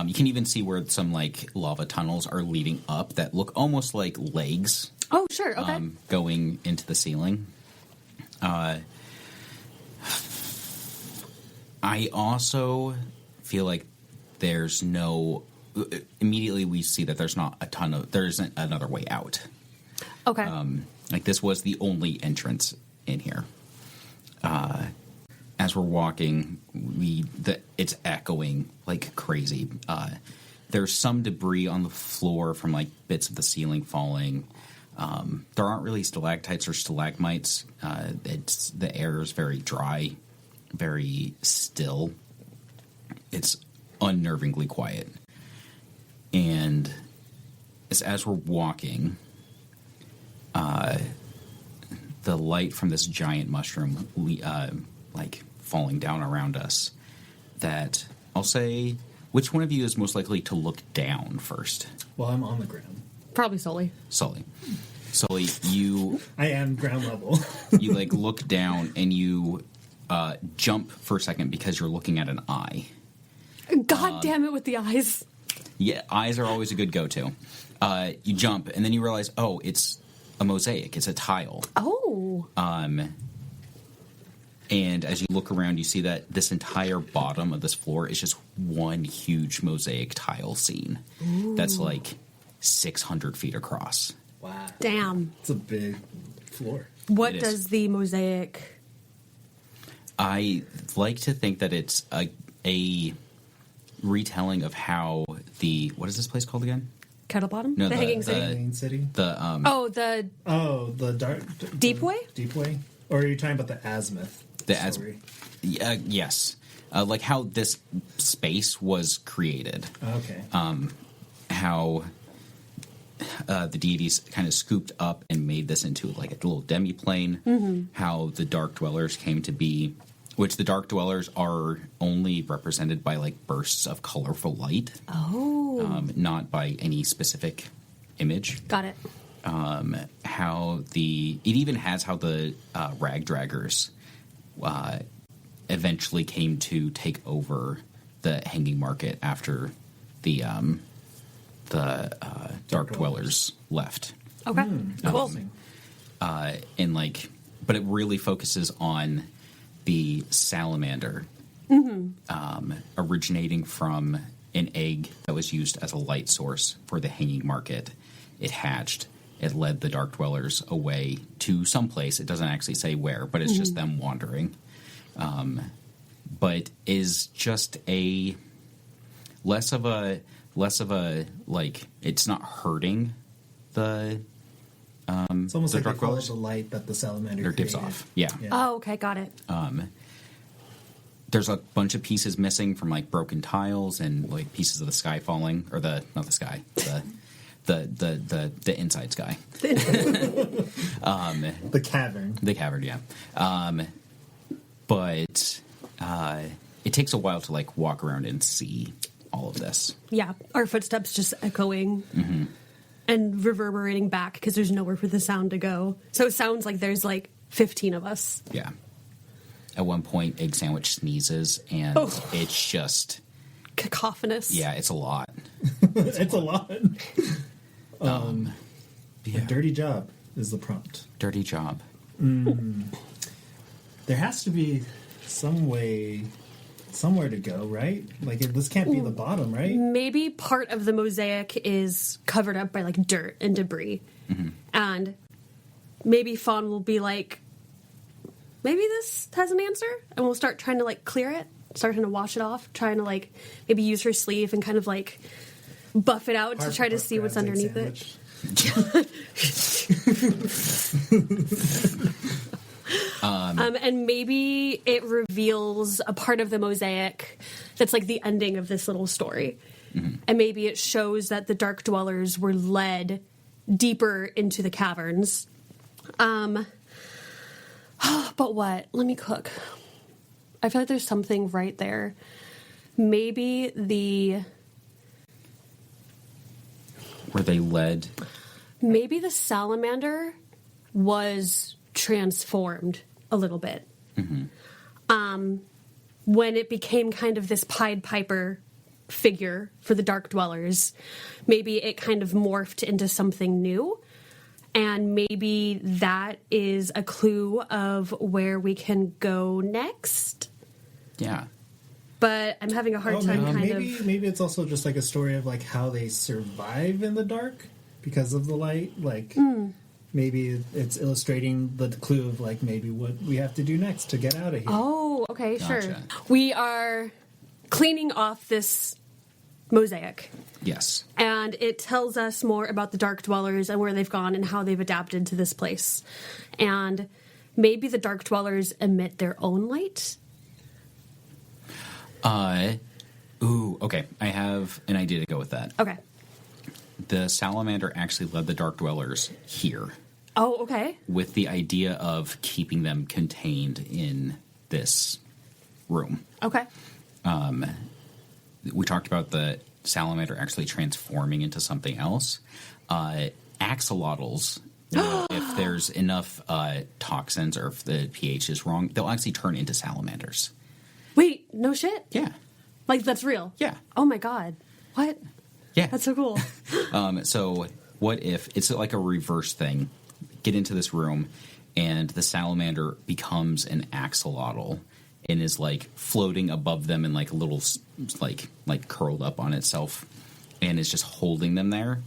You can even see where some like lava tunnels are leading up that look almost like legs Oh, sure. Okay. going into the ceiling. I also feel like there's no. Immediately, we see that there's not a ton of. There isn't another way out. Okay. Like this was the only entrance in here. as we're walking, it's echoing like crazy. There's some debris on the floor from like bits of the ceiling falling. There aren't really stalactites or stalagmites. The air is very dry, very still. It's unnervingly quiet. And as we're walking, the light from this giant mushroom, like falling down around us, that I'll say, which one of you is most likely to look down first? Well, I'm on the ground. Probably Sully. Sully, you I am ground level. you like look down and you jump for a second because you're looking at an eye. God damn it with the eyes. Yeah, eyes are always a good go-to. You jump and then you realize, oh, it's a mosaic. It's a tile. Oh. And as you look around, you see that this entire bottom of this floor is just one huge mosaic tile scene. Ooh. That's like 600 feet across. Wow. Damn. It's a big floor. What does the mosaic... I like to think that it's a retelling of how what is this place called again? Kettle Bottom? No, the Hanging City? Hanging City? The dark... Deepway? Deepway? Or are you talking about the Azimuth? story? Yes. Like how this space was created. Okay. How the deities kind of scooped up and made this into like a little demi-plane. Mm-hmm. How the Dark Dwellers came to be, which the Dark Dwellers are only represented by like bursts of colorful light. Oh. Not by any specific image. Got it. How it even has how the rag draggers eventually came to take over the hanging market after the Dark Dwellers left. Okay, cool. And like, but it really focuses on the salamander, originating from an egg that was used as a light source for the hanging market. It hatched. It led the Dark Dwellers away to someplace. It doesn't actually say where, but it's just them wandering. But is just less of a like, it's not hurting the it's almost the like Dark they follow Dwellers. the light that the salamander Gives created. off. Yeah. Oh, okay, got it. There's a bunch of pieces missing from like broken tiles and like pieces of the sky falling, or not the sky, the inside sky. The cavern. The cavern, yeah. But it takes a while to like walk around and see all of this. Yeah, our footsteps just echoing and reverberating back because there's nowhere for the sound to go. So it sounds like there's like 15 of us. Yeah. At one point, Egg Sandwich sneezes, and it's just... cacophonous. Yeah, it's a lot. It's a lot. Yeah. A dirty job is the prompt. Dirty job. There has to be somewhere to go, right? Like, this can't be the bottom, right? Maybe part of the mosaic is covered up by like dirt and debris. And maybe Fawn will be like, maybe this has an answer, and we'll start trying to like clear it, start trying to wash it off, trying to like maybe use her sleeve and kind of like buff it out to try to see what's underneath it. And maybe it reveals a part of the mosaic that's like the ending of this little story. And maybe it shows that the Dark Dwellers were led deeper into the caverns. But what? Let me cook. I feel like there's something right there. Maybe Were they led? Maybe the salamander was transformed a little bit. When it became kind of this Pied Piper figure for the Dark Dwellers, maybe it kind of morphed into something new. And maybe that is a clue of where we can go next. Yeah. But I'm having a hard time Maybe it's also just like a story of like how they survive in the dark because of the light. Like maybe it's illustrating the clue of like maybe what we have to do next to get out of here. Oh, Oh, okay, sure. Gotcha. We are cleaning off this mosaic. Yes. And it tells us more about the Dark Dwellers and where they've gone and how they've adapted to this place. And maybe the Dark Dwellers emit their own light? Okay. I have an idea to go with that. Okay. The salamander actually led the Dark Dwellers here Oh, okay. with the idea of keeping them contained in this room. Okay. We talked about the salamander actually transforming into something else. Axolotls, if there's enough toxins or if the pH is wrong, they'll actually turn into salamanders. Wait, no shit? Yeah. Like, that's real? Yeah. Oh my god. What? Yeah. That's so cool. So what if it's like a reverse thing? Get into this room and the salamander becomes an axolotl and is like floating above them and like a little like curled up on itself and is just holding them there.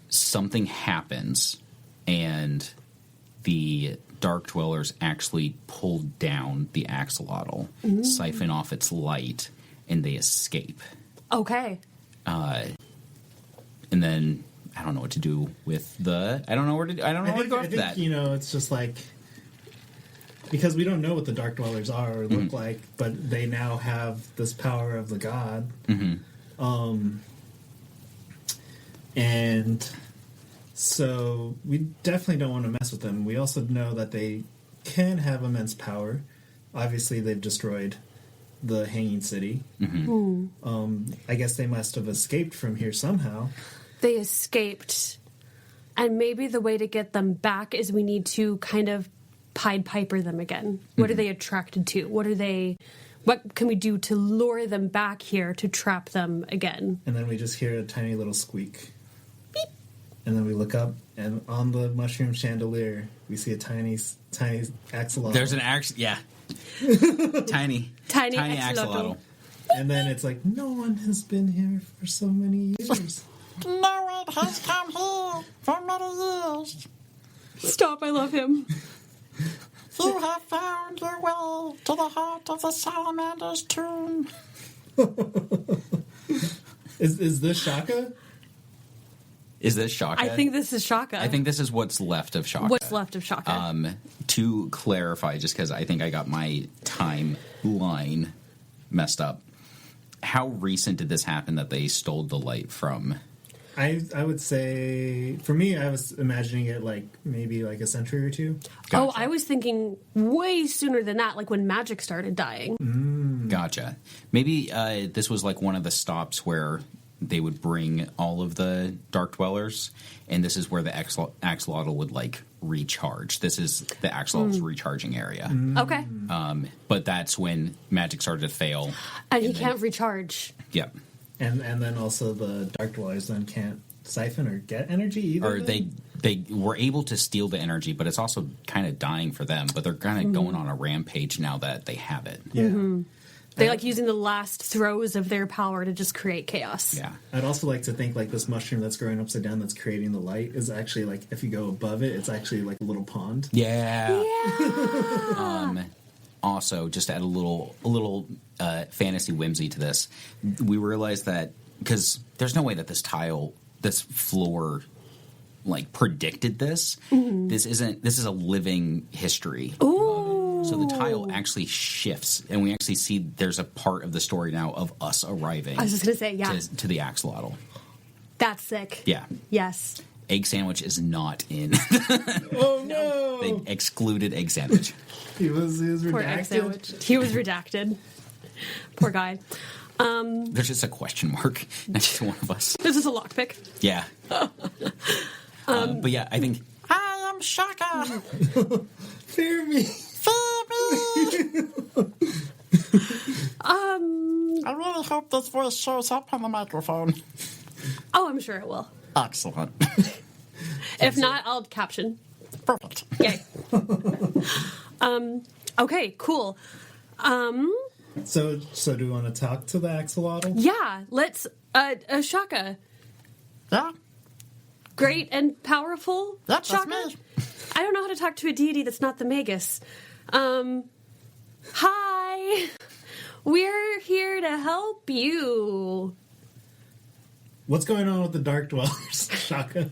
Something happens and the Dark Dwellers actually pull down the axolotl, siphon off its light, and they escape. Okay. And then I don't know what to do with the. I don't know where to go after that. You know, it's just like because we don't know what the Dark Dwellers are or look like, but they now have this power of the god. And so we definitely don't want to mess with them. We also know that they can have immense power. Obviously, they've destroyed the Hanging City. I guess they must have escaped from here somehow. They escaped. And maybe the way to get them back is we need to kind of Pied Piper them again. What are they attracted to? What can we do to lure them back here to trap them again? And then we just hear a tiny little squeak. Beep. And then we look up, and on the mushroom chandelier, we see a tiny axolotl. There's an yeah. tiny axolotl. And then it's like, no one has been here for so many years. No one has come here for many years. Stop, I love him. You have found your way to the heart of the salamander's tomb. Is this Shaka? Is this Shaka? I think this is Shaka. I think this is what's left of Shaka. What's left of Shaka? To clarify, just because I think I got my timeline messed up, how recent did this happen that they stole the light from? I would say, for me, I was imagining it like maybe like a century or two. Gotcha. Oh, I was thinking way sooner than that, like when magic started dying. Gotcha. Maybe this was like one of the stops where they would bring all of the Dark Dwellers, and this is where the axolotl would like recharge. This is the axolotl's recharging area. Okay. But that's when magic started to fail. And he can't recharge. Yep. And then also the Dark Dwellers then can't siphon or get energy either. Or they were able to steal the energy, but it's also kind of dying for them. But they're kind of going on a rampage now that they have it. Yeah. They're like using the last throes of their power to just create chaos. Yeah. I'd also like to think like this mushroom that's growing upside down that's creating the light is actually like if you go above it, it's actually like a little pond. Yeah. Also, just to add a little fantasy whimsy to this, we realized that because there's no way that this floor, like predicted this. This is a living history. Ooh. So the tile actually shifts, and we actually see there's a part of the story now of us arriving. I was just going to say, yeah. To the axolotl. That's sick. Yeah. Yes. Egg sandwich is not in. Oh no! They excluded egg sandwich. He was Poor egg redacted. sandwich. He was redacted. Poor guy. There's just a question mark next to one of us. This is a lockpick. Yeah. But yeah, I think I am Shaka. Fear me. Fear me. I really hope this voice shows up on the microphone. Oh, I'm sure it will. excellent. If not, I'll caption. Perfect. Yay. Okay, cool. So do you want to talk to the axolotl? Yeah, let's, Shaka. Yeah? Great and powerful Yep, that's Shaka? me. I don't know how to talk to a deity that's not the Magus. Hi! We're here to help you. What's going on with the Dark Dwellers, Shaka?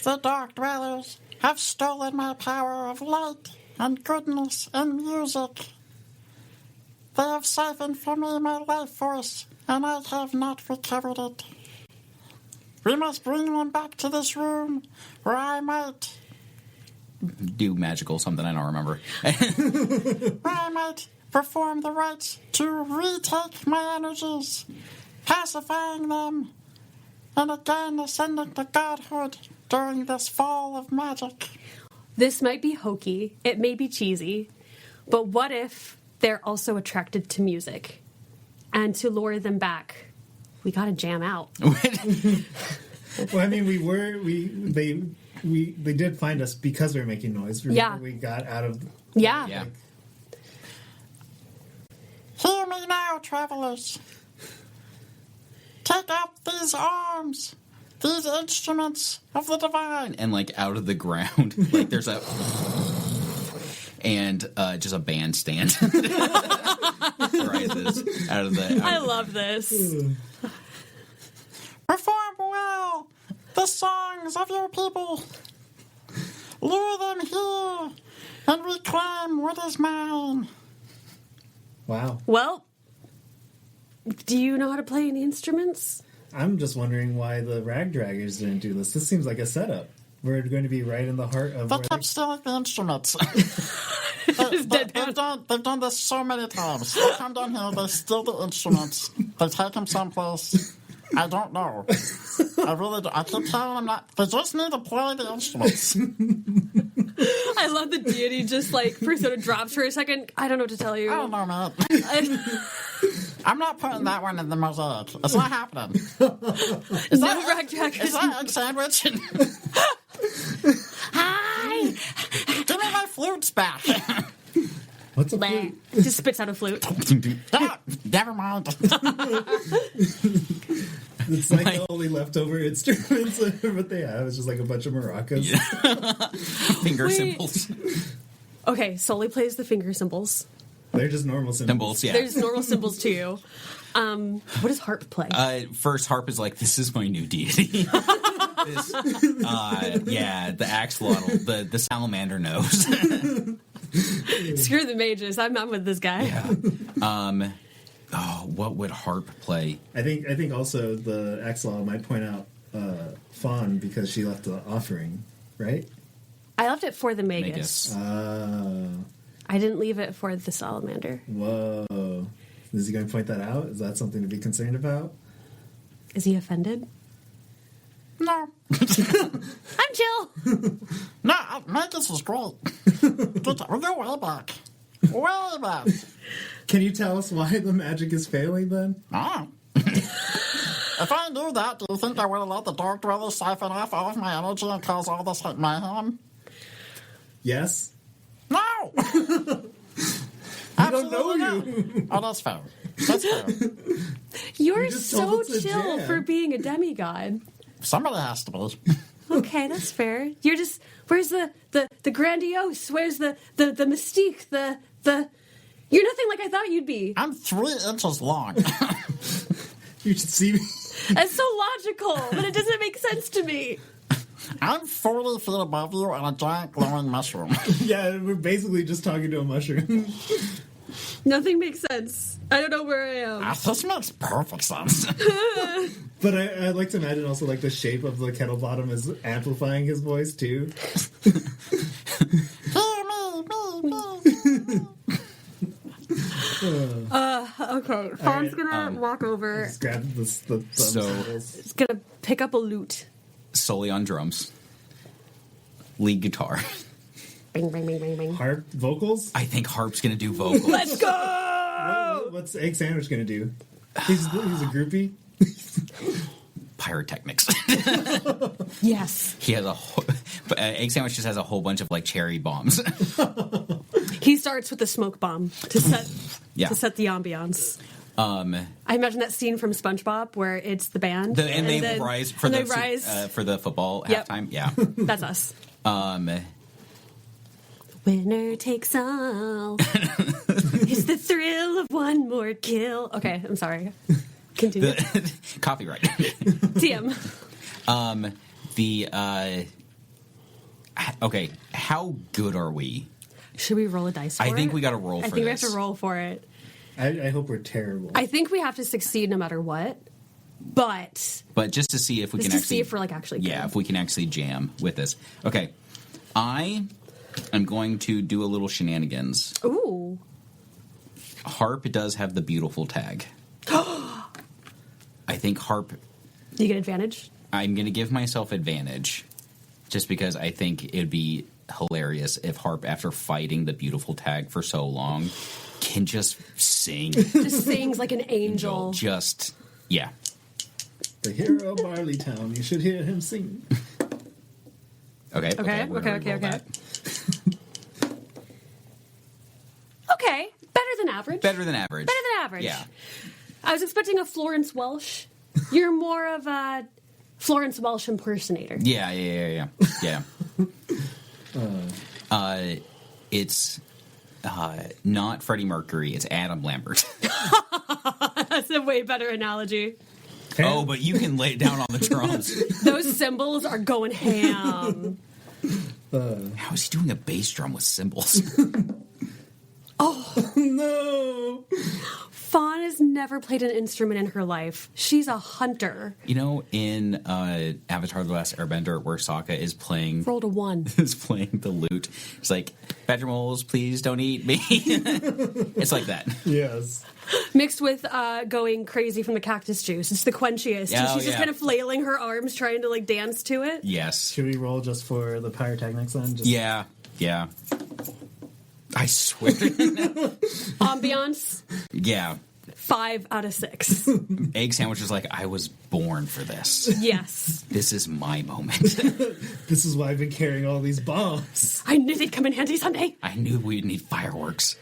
The Dark Dwellers have stolen my power of light and goodness and music. They have siphoned from me my life force, and I have not recovered it. We must bring them back to this room, where I might... Do magical something, I don't remember. where I might perform the rites to retake my energies, pacifying them, and again ascending to godhood during this fall of magic. This might be hokey, it may be cheesy, but what if they're also attracted to music? And to lure them back, we gotta jam out. Well, I mean, they did find us because we were making noise. Remember, we got out of... Yeah. Hear me now, travelers. Take up these arms, these instruments of the divine. And, like, out of the ground, like, there's a... and just a bandstand rises out of the... I love this. Perform well the songs of your people. Lure them here and reclaim what is mine. Wow. Well, do you know how to play any instruments? I'm just wondering why the Rag Draggers didn't do this. This seems like a setup. We're going to be right in the heart of... They kept stealing the instruments. They've done this so many times. They come down here, they steal the instruments, they take them someplace. I don't know. I really do. I keep telling them not. They just need to play the instruments. I love the deity just like persona drops for a second. I don't know what to tell you. I don't know, man. I'm not putting that one in the mosaic. It's not happening. Is that egg sandwich? Hi! Give me my flutes back. What's a flute? Just spits out a flute. Ah, never mind. It's like the only leftover instruments that they have. It's just like a bunch of maracas. Yeah. Finger cymbals. Okay, Sully plays the finger cymbals. They're just normal cymbals. Yeah. There's normal cymbals too. What does harp play? First, harp is like, this is my new deity. The axolotl, the salamander knows. Screw the mages. I'm with this guy. Yeah. What would harp play? I think also the axolotl might point out Fawn because she left the offering, right? I left it for the magus. I didn't leave it for the salamander. Whoa. Is he going to point that out? Is that something to be concerned about? Is he offended? No. I'm chill. No, Magus is great. We'll go way back. Way back. Can you tell us why the magic is failing then? Oh. If I knew that, do you think I would have let the Dark Dwellers siphon off all of my energy and cause all this mayhem? Yes. No! I don't know you. Oh, that's fair. That's fair. You're just so told us to chill jam. for being a demigod. Somebody has to be. Okay, that's fair. You're just where's the grandiose? Where's the mystique? The you're nothing like I thought you'd be. I'm 3 inches long. You should see me. That's so logical, but it doesn't make sense to me. I'm 40 feet above you on a giant glowing mushroom. Yeah, we're basically just talking to a mushroom. Nothing makes sense. I don't know where I am. This makes perfect sense. But I'd like to imagine also like the shape of the kettle bottom is amplifying his voice too. Hear me. Okay, Fawn's gonna walk over. Just grab the thumb cymbals. It's gonna pick up a lute. Solely on drums. Lead guitar. Bing, bing, bing, bing, bing. Harp vocals. I think harp's gonna do vocals. Let's go! What's Egg Sandwich gonna do? He's a groupie. Pyrotechnics. Yes. He has but Egg Sandwich just has a whole bunch of like cherry bombs. He starts with the smoke bomb to set Yeah. to set the ambiance. I imagine that scene from SpongeBob where it's the band And they rise for rise. for the football Yep. halftime. Yeah. That's us. Winner takes all. It's the thrill of one more kill. Okay, I'm sorry. Continue. Copyright. TM. Okay, how good are we? Should we roll a dice for it? I think we got to roll for this. I think we have to roll for it. I hope we're terrible. I think we have to succeed no matter what. But just to see if we can to actually see if we're like actually good. Yeah, if we can actually jam with this. Okay. I am going to do a little shenanigans. Ooh. Harp does have the beautiful tag. I think Harp... You get advantage? I'm going to give myself advantage just because I think it'd be hilarious if Harp, after fighting the beautiful tag for so long, can just sing. Just sings like an angel. Just, yeah. The hero of Barleytown. You should hear him sing. Okay. Okay. We're gonna roll that. Okay. Better than average. Better than average. Better than average. Yeah. I was expecting a Florence Welsh. You're more of a Florence Welsh impersonator. Yeah. It's not Freddie Mercury. It's Adam Lambert. That's a way better analogy. Oh, but you can lay it down on the drums. Those cymbals are going ham. How is he doing a bass drum with cymbals? No! Fawn has never played an instrument in her life. She's a hunter. You know, in Avatar: The Last Airbender, where Sokka is playing Rolled a 1. the lute, it's like, badger moles, please don't eat me. It's like that. Yes. Mixed with going crazy from the cactus juice. It's the quenchiest. Oh, She's just yeah. kind of flailing her arms, trying to like dance to it. Yes. Should we roll just for the pyrotechnics then? Just... Yeah. I swear. Ambiance, Yeah. 5 out of 6. Egg sandwich is like, I was born for this. Yes. This is my moment. This is why I've been carrying all these bombs. I knew they'd come in handy someday. I knew we'd need fireworks.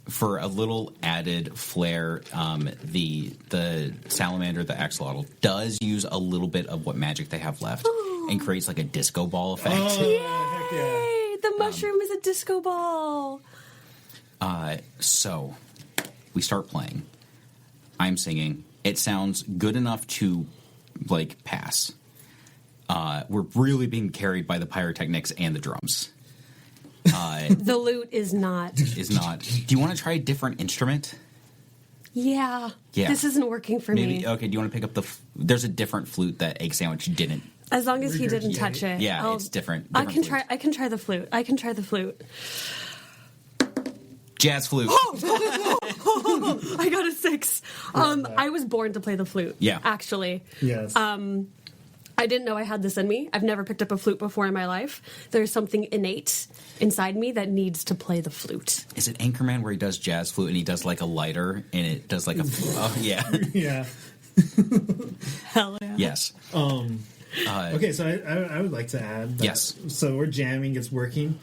For a little added flair, the salamander, the axolotl, does use a little bit of what magic they have left and creates like a disco ball effect. Oh, heck yeah. Yay! The mushroom is a disco ball. So we start playing. I'm singing. It sounds good enough to like pass. We're really being carried by the pyrotechnics and the drums. The lute is not. Is not. Do you want to try a different instrument? Yeah. Yeah. This isn't working for Maybe. me. Okay. Do you want to pick up there's a different flute that Egg Sandwich didn't. As long as he didn't touch it. Yeah, it's different. I can flutes. try the flute. Jazz flute. I got a 6. I was born to play the flute. Yeah. Actually. Yes. I didn't know I had this in me. I've never picked up a flute before in my life. There's something innate inside me that needs to play the flute. Is it Anchorman where he does jazz flute and he does like a lighter and it does like a... Oh, yeah. Yeah. Hell yeah. Yes. Okay, so I would like to add that. Yes. So we're jamming, it's working.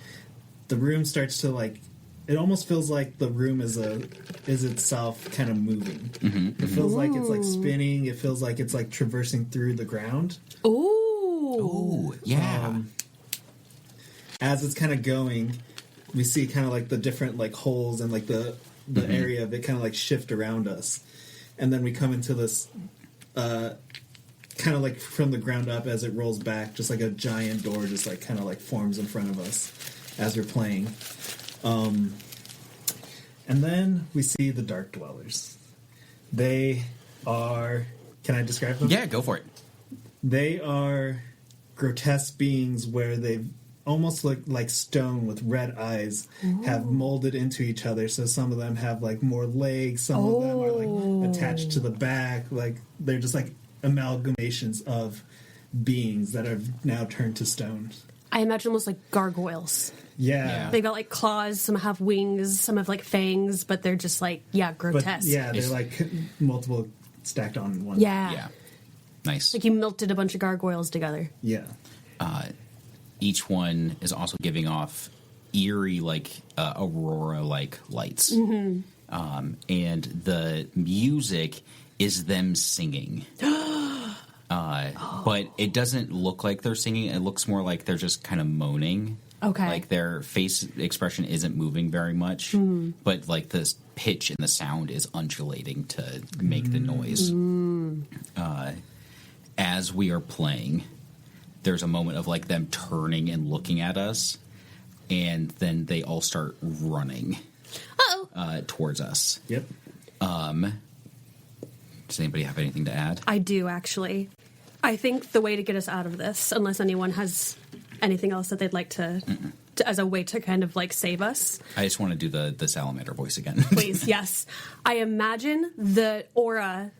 The room starts to like, it almost feels like the room is itself kind of moving. It feels like it's like spinning. It feels like it's like traversing through the ground. Ooh. Yeah. As it's kind of going, we see kind of like the different like holes and like the area of it kind of like shift around us. And then we come into this kind of like from the ground up as it rolls back, just like a giant door just like kind of like forms in front of us as we're playing. And then we see the Dark Dwellers. They are... Can I describe them? Yeah, go for it. They are grotesque beings where they've almost look like stone with red eyes, have molded into each other. So some of them have like more legs, some of them are like attached to the back. Like they're just like amalgamations of beings that have now turned to stone. I imagine almost like gargoyles. Yeah. They got like claws, some have wings, some have like fangs, but they're just like, grotesque. But yeah, they're like multiple stacked on one. Yeah. Yeah. Nice. Like you melted a bunch of gargoyles together. Yeah. Each one is also giving off eerie, like aurora, like lights, and the music is them singing. But it doesn't look like they're singing. It looks more like they're just kind of moaning. Okay. Like their face expression isn't moving very much, but like the pitch and the sound is undulating to make the noise. As we are playing, there's a moment of like them turning and looking at us, and then they all start running towards us. Yep. Does anybody have anything to add? I do, actually. I think the way to get us out of this, unless anyone has anything else that they'd like to as a way to kind of like save us. I just want to do the salamander voice again. Please, yes. I imagine the aurora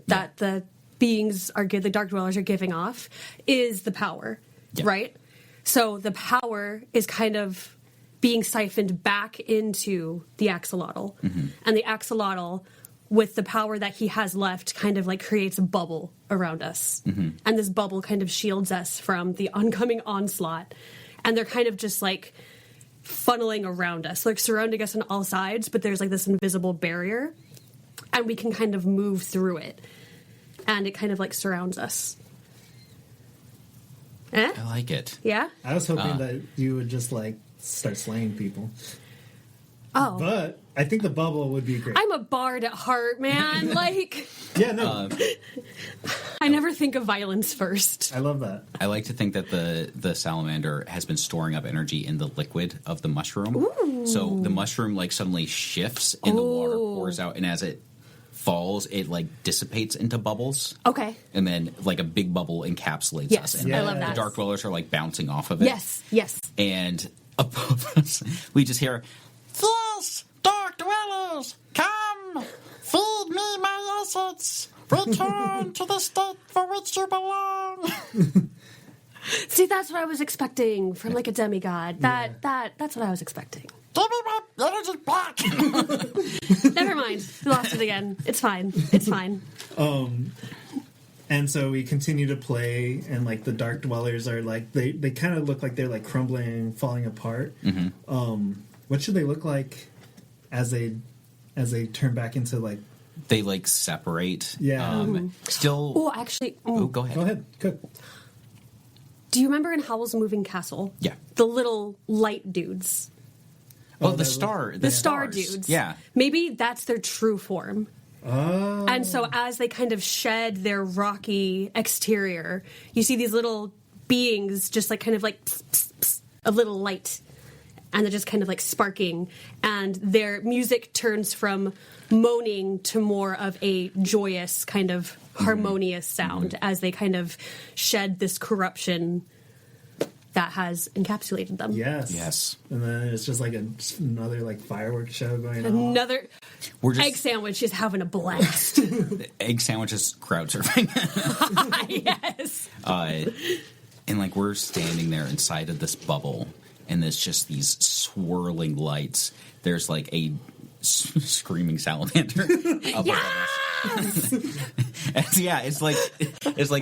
that the beings the Dark Dwellers are giving off is the power, right? So the power is kind of being siphoned back into the axolotl. And the axolotl, with the power that he has left, kind of like creates a bubble around us. And this bubble kind of shields us from the oncoming onslaught. And they're kind of just like funneling around us, like surrounding us on all sides, but there's like this invisible barrier. And we can kind of move through it. And it kind of like surrounds us. I like it. Yeah? I was hoping that you would just like start slaying people. Oh. But I think the bubble would be great. I'm a bard at heart, man. Like, Yeah, no. I never think of violence first. I love that. I like to think that the salamander has been storing up energy in the liquid of the mushroom. Ooh. So the mushroom like suddenly shifts and the water pours out, and as it falls, it like dissipates into bubbles. Okay. And then like a big bubble encapsulates Yes, us. And I love that. The Dark Dwellers are like bouncing off of it. Yes. And above us, we just hear, Yes, Dark Dwellers, come, feed me my assets. Return to the state for which you belong. See, that's what I was expecting from like a demigod. That's what I was expecting. Give me my energy back. Never mind. We lost it again. It's fine. And so we continue to play, and like the Dark Dwellers are like they kind of look like they're like crumbling and falling apart. What should they look like as they turn back into like? they like separate. Yeah. Still. Oh, actually. Oh, go ahead. Go ahead. Cook. Do you remember in Howl's Moving Castle? Yeah. The little light dudes. Oh, the star. The star stars. dudes. Yeah. Maybe that's their true form. Oh. And so as they kind of shed their rocky exterior, you see these little beings just like kind of like pss, pss, pss, of little light. And they're just kind of like sparking. And their music turns from moaning to more of a joyous kind of harmonious sound as they kind of shed this corruption that has encapsulated them. Yes. Yes. And then it's just like another like fireworks show going on. Another We're just egg sandwich is having a blast. egg sandwiches crowd surfing. Yes. And like we're standing there inside of this bubble, and there's just these swirling lights. There's like a screaming salamander above us. And yeah, it's like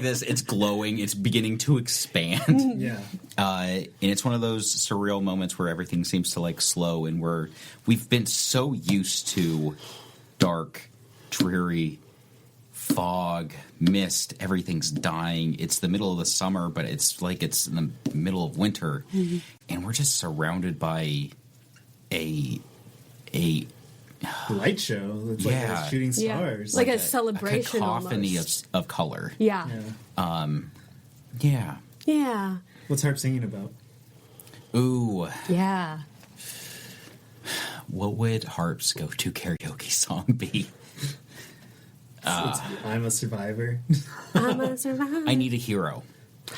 this. It's glowing. It's beginning to expand. Yeah. And it's one of those surreal moments where everything seems to like slow, and we've been so used to dark, dreary, fog, mist, everyth's dying. It's the middle of the summer, but it's like it's in the middle of winter, and we're just surrounded by a Light show. It's like those shooting stars. Like a celebration, a cacophony almost. of color. Yeah. Yeah. Yeah. What's Harp singing about? Ooh, Yeah. what would Harp's go-to karaoke song be? I'm a survivor. I'm a survivor. I Need a Hero.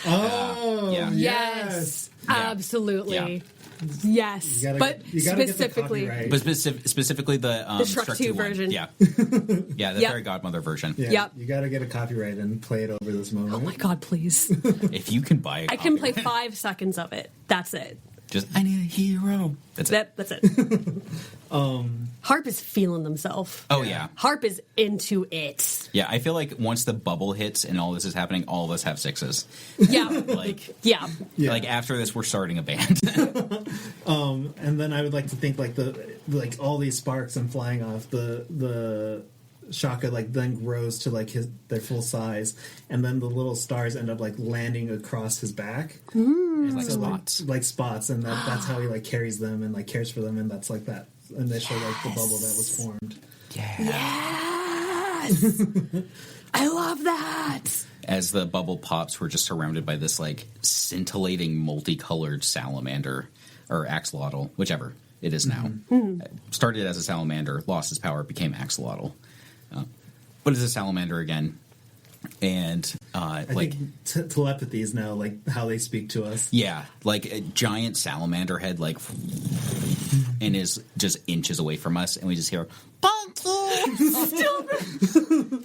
Oh, yeah. Yes. Yeah. Absolutely. Yeah. Yes. You gotta but get the specifically, copyright. But specifically the Shrek 2 one. version. Yeah. Yeah, the Yep. Fairy Godmother version. Yeah, Yep. you got to get a copyright and play it over this moment. oh my God, please. If you can buy a I can play copyright, 5 seconds of it. That's it. just I Need a Hero. That's it. That's it. Harp is feeling themselves. Oh yeah. Harp is into it. Yeah, I feel like once the bubble hits and all this is happening, all of us have 6s. Yeah. Like Yeah. Yeah. like after this we're starting a band. And then I would like to think like all these sparks and flying off the Shaka like then grows to like their full size, and then the little stars end up like landing across his back. It's like So, spots. like spots, and that's how he like carries them and like cares for them, and that's like that initial like the bubble that was formed. Yeah. Yes! I love that! As the bubble pops, we're just surrounded by this like scintillating, multicolored salamander or axolotl, whichever it is now. Started as a salamander, lost its power, became axolotl. But it's a salamander again, and I think telepathy is now like how they speak to us. yeah, like a giant salamander head, like, and is just inches away from us, and we just hear, Thank you.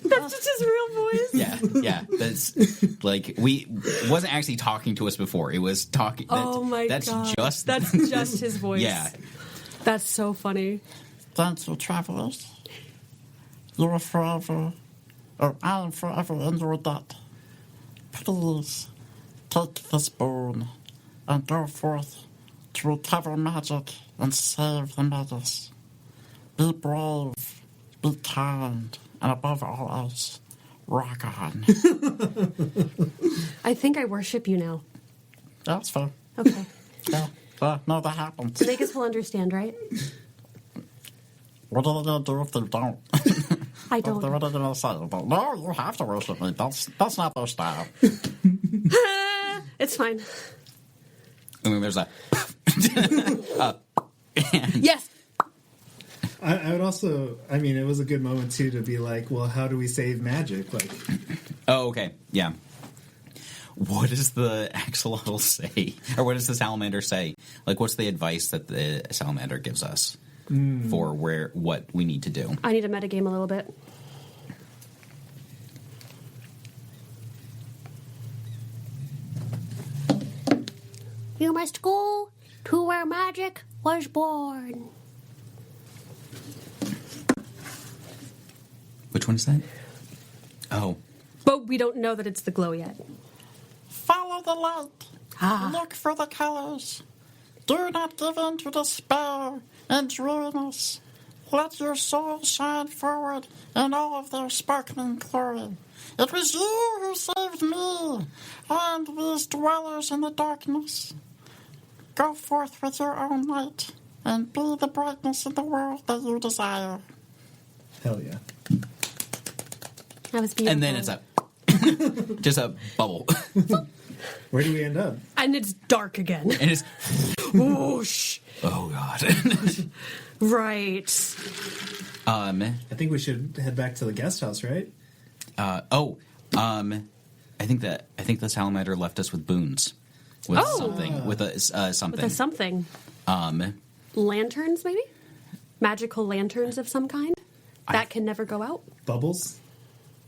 That's just his real voice. yeah. That's like we wasn't actually talking to us before. It was talking. Oh my that's god. just That's just his voice. yeah. That's so funny. Thank you, travelers. You are forever, or I am forever in your debt. Please take this boon and go forth to recover magic and save the megas. Be brave, be kind, and above all else, rock on. I think I worship you now. That's fair. Okay. Yeah, no, that happens. Vegas will understand, right? What are they going to do if they don't? I What don't. are they going to say? No, you have to worship me. That's not their style. It's fine. And then there's a Yes. I would also, I mean, it was a good moment too to be like, well, how do we save magic? Like, oh, okay, yeah. What does the axolotl say, or what does the salamander say? Like, what's the advice that the salamander gives us for what we need to do? I need to metagame a little bit. You must go to where magic was born. Which one is that? Oh, But we don't know that it's the glow yet. Follow the light. Ah. Look for the colors. Do not give in to despair and dreariness. Let your soul shine forward in all of their sparkling glory. It was you who saved me and these dwellers in the darkness. Go forth with your own light and be the brightness in the world that you desire. hell yeah. That was beautiful. and then it's a just a bubble, Where do we end up? And it's dark again. and it's Whoosh. oh god. Right. I think we should head back to the guest house, right? I think the salamander left us with boons, with Oh. something, with a something. With a something. Lanterns, maybe? Magical lanterns of some kind? That can never go out? Bubbles?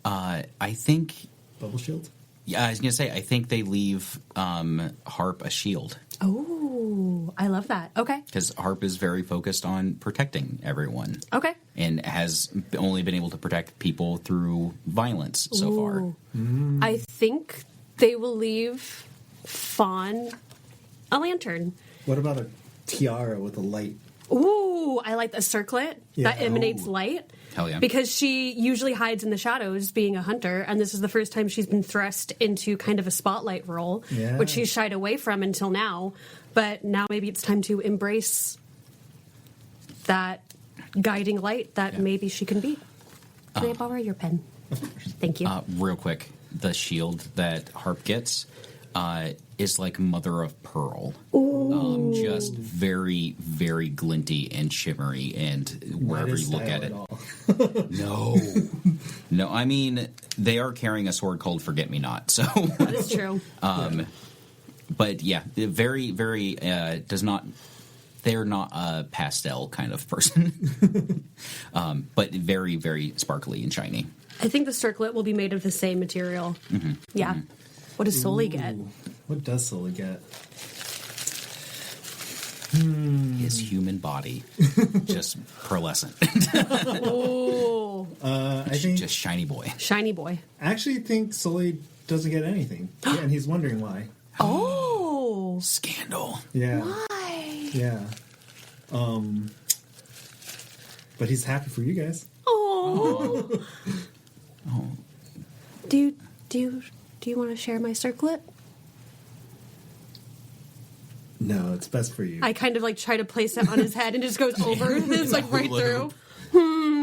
I think. Bubble shield? Yeah, I was gonna say. I think they leave Harp a shield Oh, I love that. Okay. because Harp is very focused on protecting everyone Okay. and has only been able to protect people through violence so far. Ooh. I think they will leave Fawn a lantern. What about a tiara with a light? Ooh, I like the circlet that Yeah. emanates light. Hell yeah! Because she usually hides in the shadows being a hunter, and this is the first time she's been thrust into kind of a spotlight role, Yeah. which she's shied away from until now. But now maybe it's time to embrace that guiding light that Yeah. maybe she can be. Can I borrow your pen? Thank you. Real quick, the shield that Harp gets is like mother of pearl. Just very, very glinty and shimmery, and wherever Not you his look style at it. all. No. I mean, they are carrying a sword called Forget Me Not, so. That is true. But yeah, very, very, does not. They're not a pastel kind of person, but very, very sparkly and shiny. I think the circlet will be made of the same material. Mm-hmm. Yeah. What does Soli get? Ooh, what does Sully get? His human body, just pearlescent, Oh, I think just shiny boy. shiny boy. I actually think Sully doesn't get anything, and he's wondering why. Oh, Scandal. Yeah, why? yeah. But he's happy for you guys. Oh. Do you want to share my circlet? No, it's best for you. I kind of like try to place it on his head and it just goes over. It's like right through.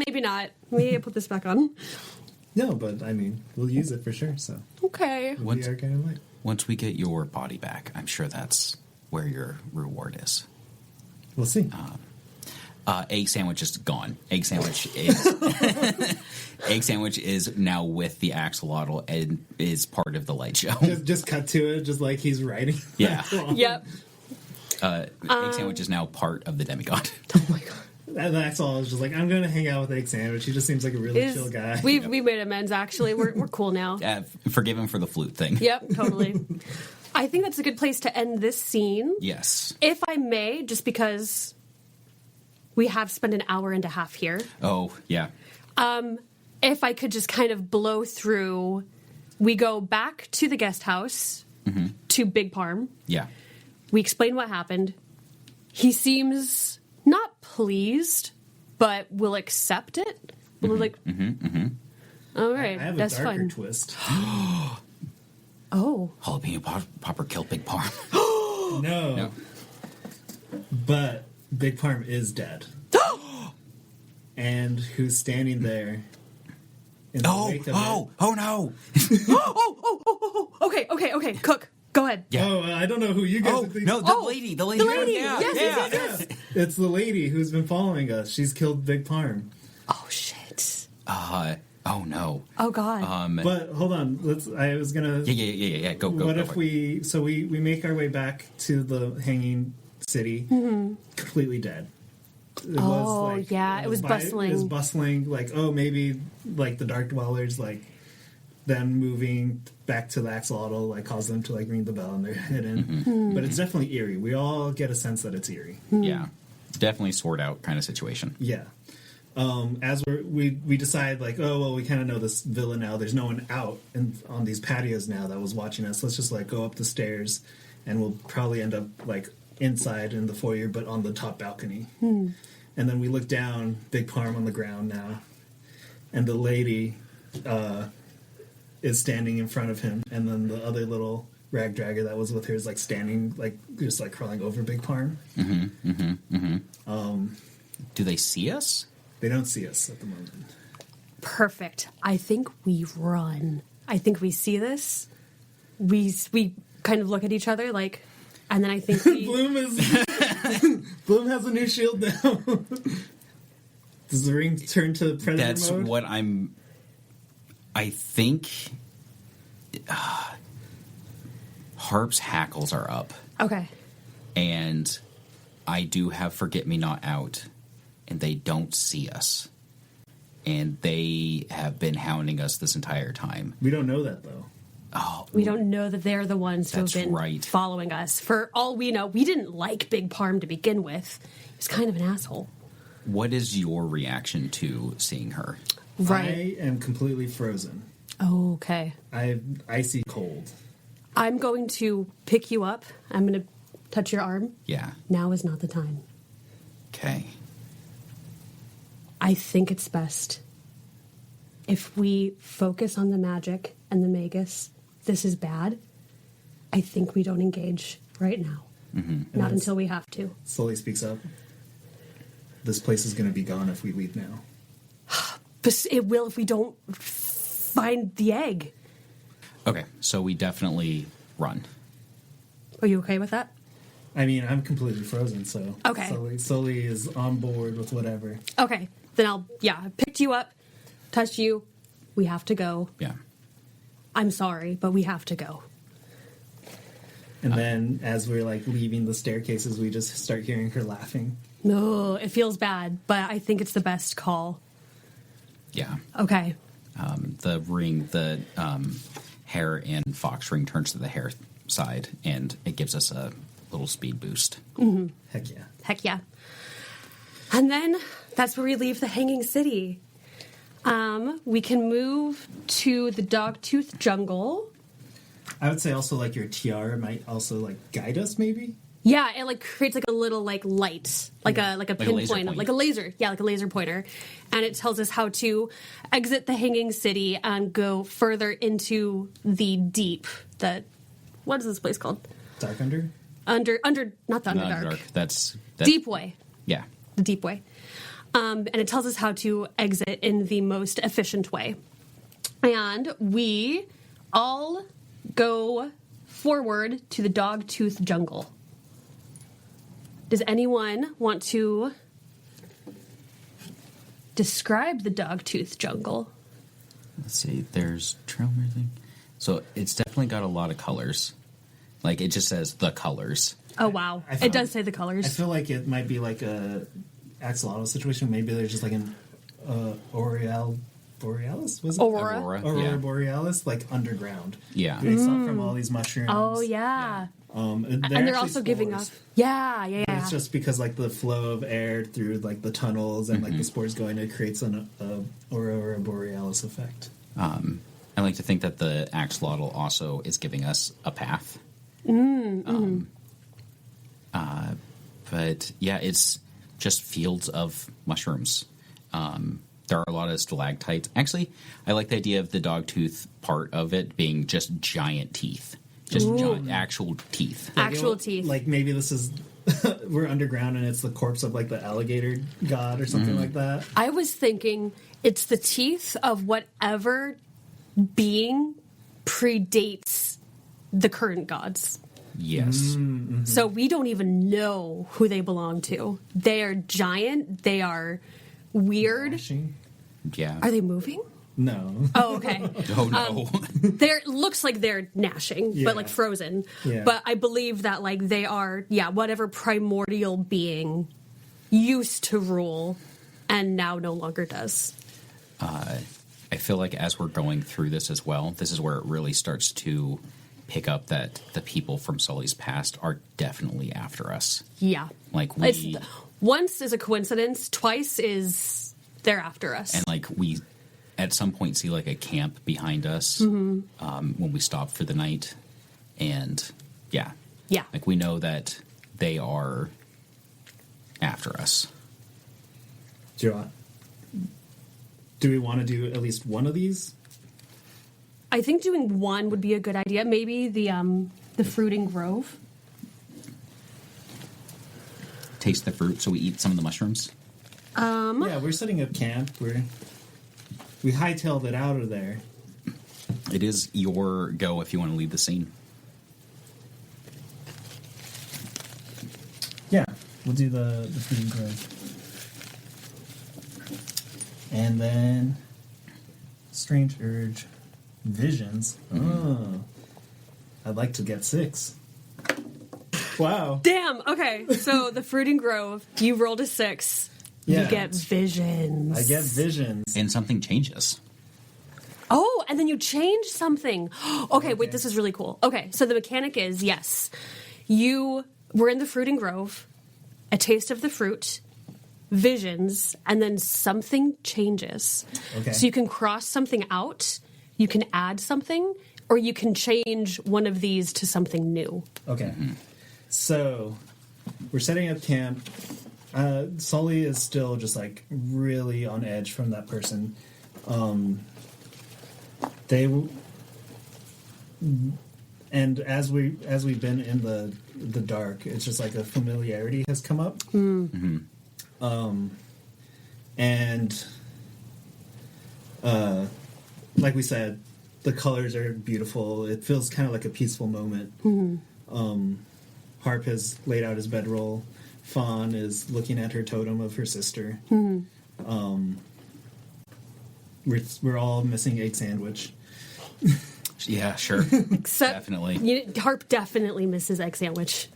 Maybe not. Maybe I put this back on. No, but I mean, we'll use it for sure. So Okay. we are kind of like. Once we get your body back, I'm sure that's where your reward We'll see. Egg sandwich is gone. Egg sandwich is egg sandwich is now with the axolotl and is part of the light show. Just cut to it, just like he's writing. Yeah. Yep. Egg sandwich is now part of the demigod. Oh my god. And that's all. It's just like, I'm going to hang out with Egg Sandwich. He just seems like a really chill guy. We made amends, actually. We're cool now. Forgive him for the flute thing. Yep, totally. I think that's a good place to end this scene. Yes. If I may, just because we have spent an hour and a half here. Oh, yeah. If I could just kind of blow through, we go back to the guest house, to Big Parm. Yeah. We explain what happened. He seems not pleased, but will accept it. We're like, all right, I have that's a darker fun. twist. Oh. Jalapeno popper killed Big Parm. No. But Big Parm is dead. And who's standing there in the wake of it? Oh no. Okay. Cook, go ahead. Yeah. Oh, I don't know who you guys think. No, the lady. The lady. Yeah, Yes. It's the lady who's been following us. She's killed Big Parm. Oh shit. Oh no. Oh god. But hold on. I was gonna. Yeah. Go. What go if for it. we make our way back to the hanging city, completely dead. It it was bustling. It was bustling. Like, oh, maybe like the Dark Dwellers, like them moving back to the axolotl, like cause them to like ring the bell and they're hidden. But it's definitely eerie. We all get a sense that it's eerie. Yeah. Definitely sort out kind of situation. Yeah. As we decide, like, oh well, we kind of know this villa now. There's no one out on these patios now that was watching us. Let's just like go up the stairs, and we'll probably end up like inside in the foyer, but on the top balcony. And then we look down, Big Parm on the ground now, and the lady is standing in front of him, and then the other little rag dragger that was with her is like standing, like just like crawling over Big Parm. Do they see us? They don't see us at the moment. Perfect. I think we run. I think we see this. We kind of look at each other like, and then I think we... Bloom has a new shield now. Does the ring turn to predator That's mode? what I think Harp's hackles are up, Okay. and I do have Forget-Me-Not out, and they don't see us. And they have been hounding us this entire time. We don't know that though. Oh, We don't know that they're the ones who have That's been right. following us. For all we know, we didn't like Big Parm to begin with. He was kind of an asshole. what is your reaction to seeing her? Right. I am completely frozen. Okay. I'm icy cold. I'm going to pick you up. I'm going to touch your arm. Yeah. Now is not the time. Okay. I think it's best if we focus on the magic and the magus. This is bad. I think we don't engage right now. Not until we have to. Sully speaks up. This place is going to be gone if we leave now. But it will if we don't find the egg. Okay, so we definitely run. Are you okay with that? I mean, I'm completely frozen, so Okay. Sully is on board with whatever. Okay. Then I picked you up, touched you. We have to go. Yeah. I'm sorry, but we have to go. And then as we're like leaving the staircases, we just start hearing her laughing. No, it feels bad, but I think it's the best call. Yeah. Okay. The ring, the hair and fox ring turns to the hair side, and it gives us a little speed boost. Heck yeah. Heck yeah. And then that's where we leave the Hanging City. We can move to the Dogtooth Jungle. I would say also like your tiara might also like guide us maybe. Yeah, it like creates like a little like light, like a a laser pinpoint, point. like a laser. Yeah, like a laser pointer, and it tells us how to exit the Hanging City and go further into the deep. What is this place called? Dark Under? not the Underdark. That's Deepway. Yeah. The Deepway. And it tells us how to exit in the most efficient way. And we all go forward to the Dogtooth Jungle. Does anyone want to describe the Dogtooth Jungle? Let's see. There's trail music. So it's definitely got a lot of colors. Like, it just says the colors. Oh, wow. It does say the colors. I feel like it might be like a axolotl situation. Maybe there's just like an Borealis? Was it? Aurora. Yeah. Borealis, like underground. Yeah. Based off from all these mushrooms. Oh, yeah. And They're also giving off... Yeah. It's just because like the flow of air through like the tunnels and like the spores going, it creates an Aurora Borealis effect. I like to think that the axolotl also is giving us a path. But yeah, it's just fields of mushrooms. There are a lot of stalactites. Actually, I like the idea of the dogtooth part of it being just giant teeth. Just giant, actual teeth. Actual teeth. Like maybe this is we're underground and it's the corpse of like the alligator god or something like that. I was thinking it's the teeth of whatever being predates the current gods. Yes. So we don't even know who they belong to. They are giant. They are weird. Flashing? Yeah. Are they moving? No. Oh, okay. Oh, no. They're looks like they're gnashing, Yeah. but like frozen. Yeah. But I believe that like they are, whatever primordial being used to rule and now no longer does. I feel like as we're going through this as well, this is where it really starts to pick up that the people from Sully's past are definitely after us. Yeah. Like Once is a coincidence, twice is they're after us. and like we at some point see like a camp behind us when we stop for the night, and yeah, like we know that they are after us. Do we want to do at least one of these? I think doing one would be a good idea. Maybe the fruiting grove. Taste the fruit, so we eat some of the mushrooms. Yeah, we're setting up camp. We hightailed it out of there. It is your go if you want to lead the scene. Yeah, we'll do the feeding grove. And then strange urge, visions. Oh, I'd like to get 6. Wow. Damn. Okay. So the fruiting grove, you rolled a 6. Yeah. You get visions. I get visions. And something changes. Oh, and then you change something. Okay, wait, this is really cool. Okay, so the mechanic is, yes, you were in the fruiting grove, a taste of the fruit, visions, and then something changes. Okay. So you can cross something out, you can add something, or you can change one of these to something new. Okay. So we're setting up camp. Sully is still just like really on edge from that person. And as we've been in the dark, it's just like a familiarity has come up. And like we said, the colors are beautiful. It feels kind of like a peaceful moment. Harp has laid out his bedroll. Fawn is looking at her totem of her sister. We're all missing egg sandwich. Yeah, sure. Except Definitely. Harp definitely misses egg sandwich.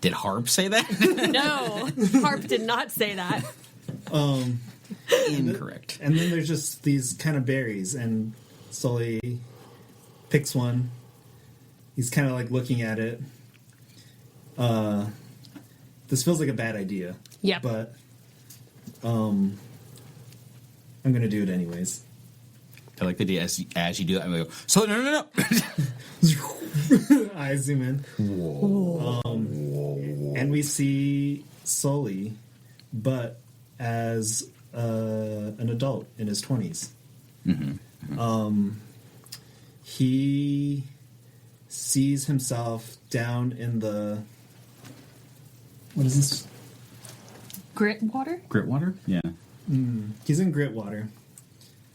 Did Harp say that? No, Harp did not say that. Incorrect. And then there's just these kind of berries, and Sully picks one. He's kind of like looking at it. This feels like a bad idea. Yeah. But I'm going to do it anyways. I like the idea as you do that, I'm going to go, so no. I zoom in. Whoa. And we see Sully, but as an adult in his 20s. He sees himself down in the... What is this? Grit water? Grit water? Yeah. He's in grit water.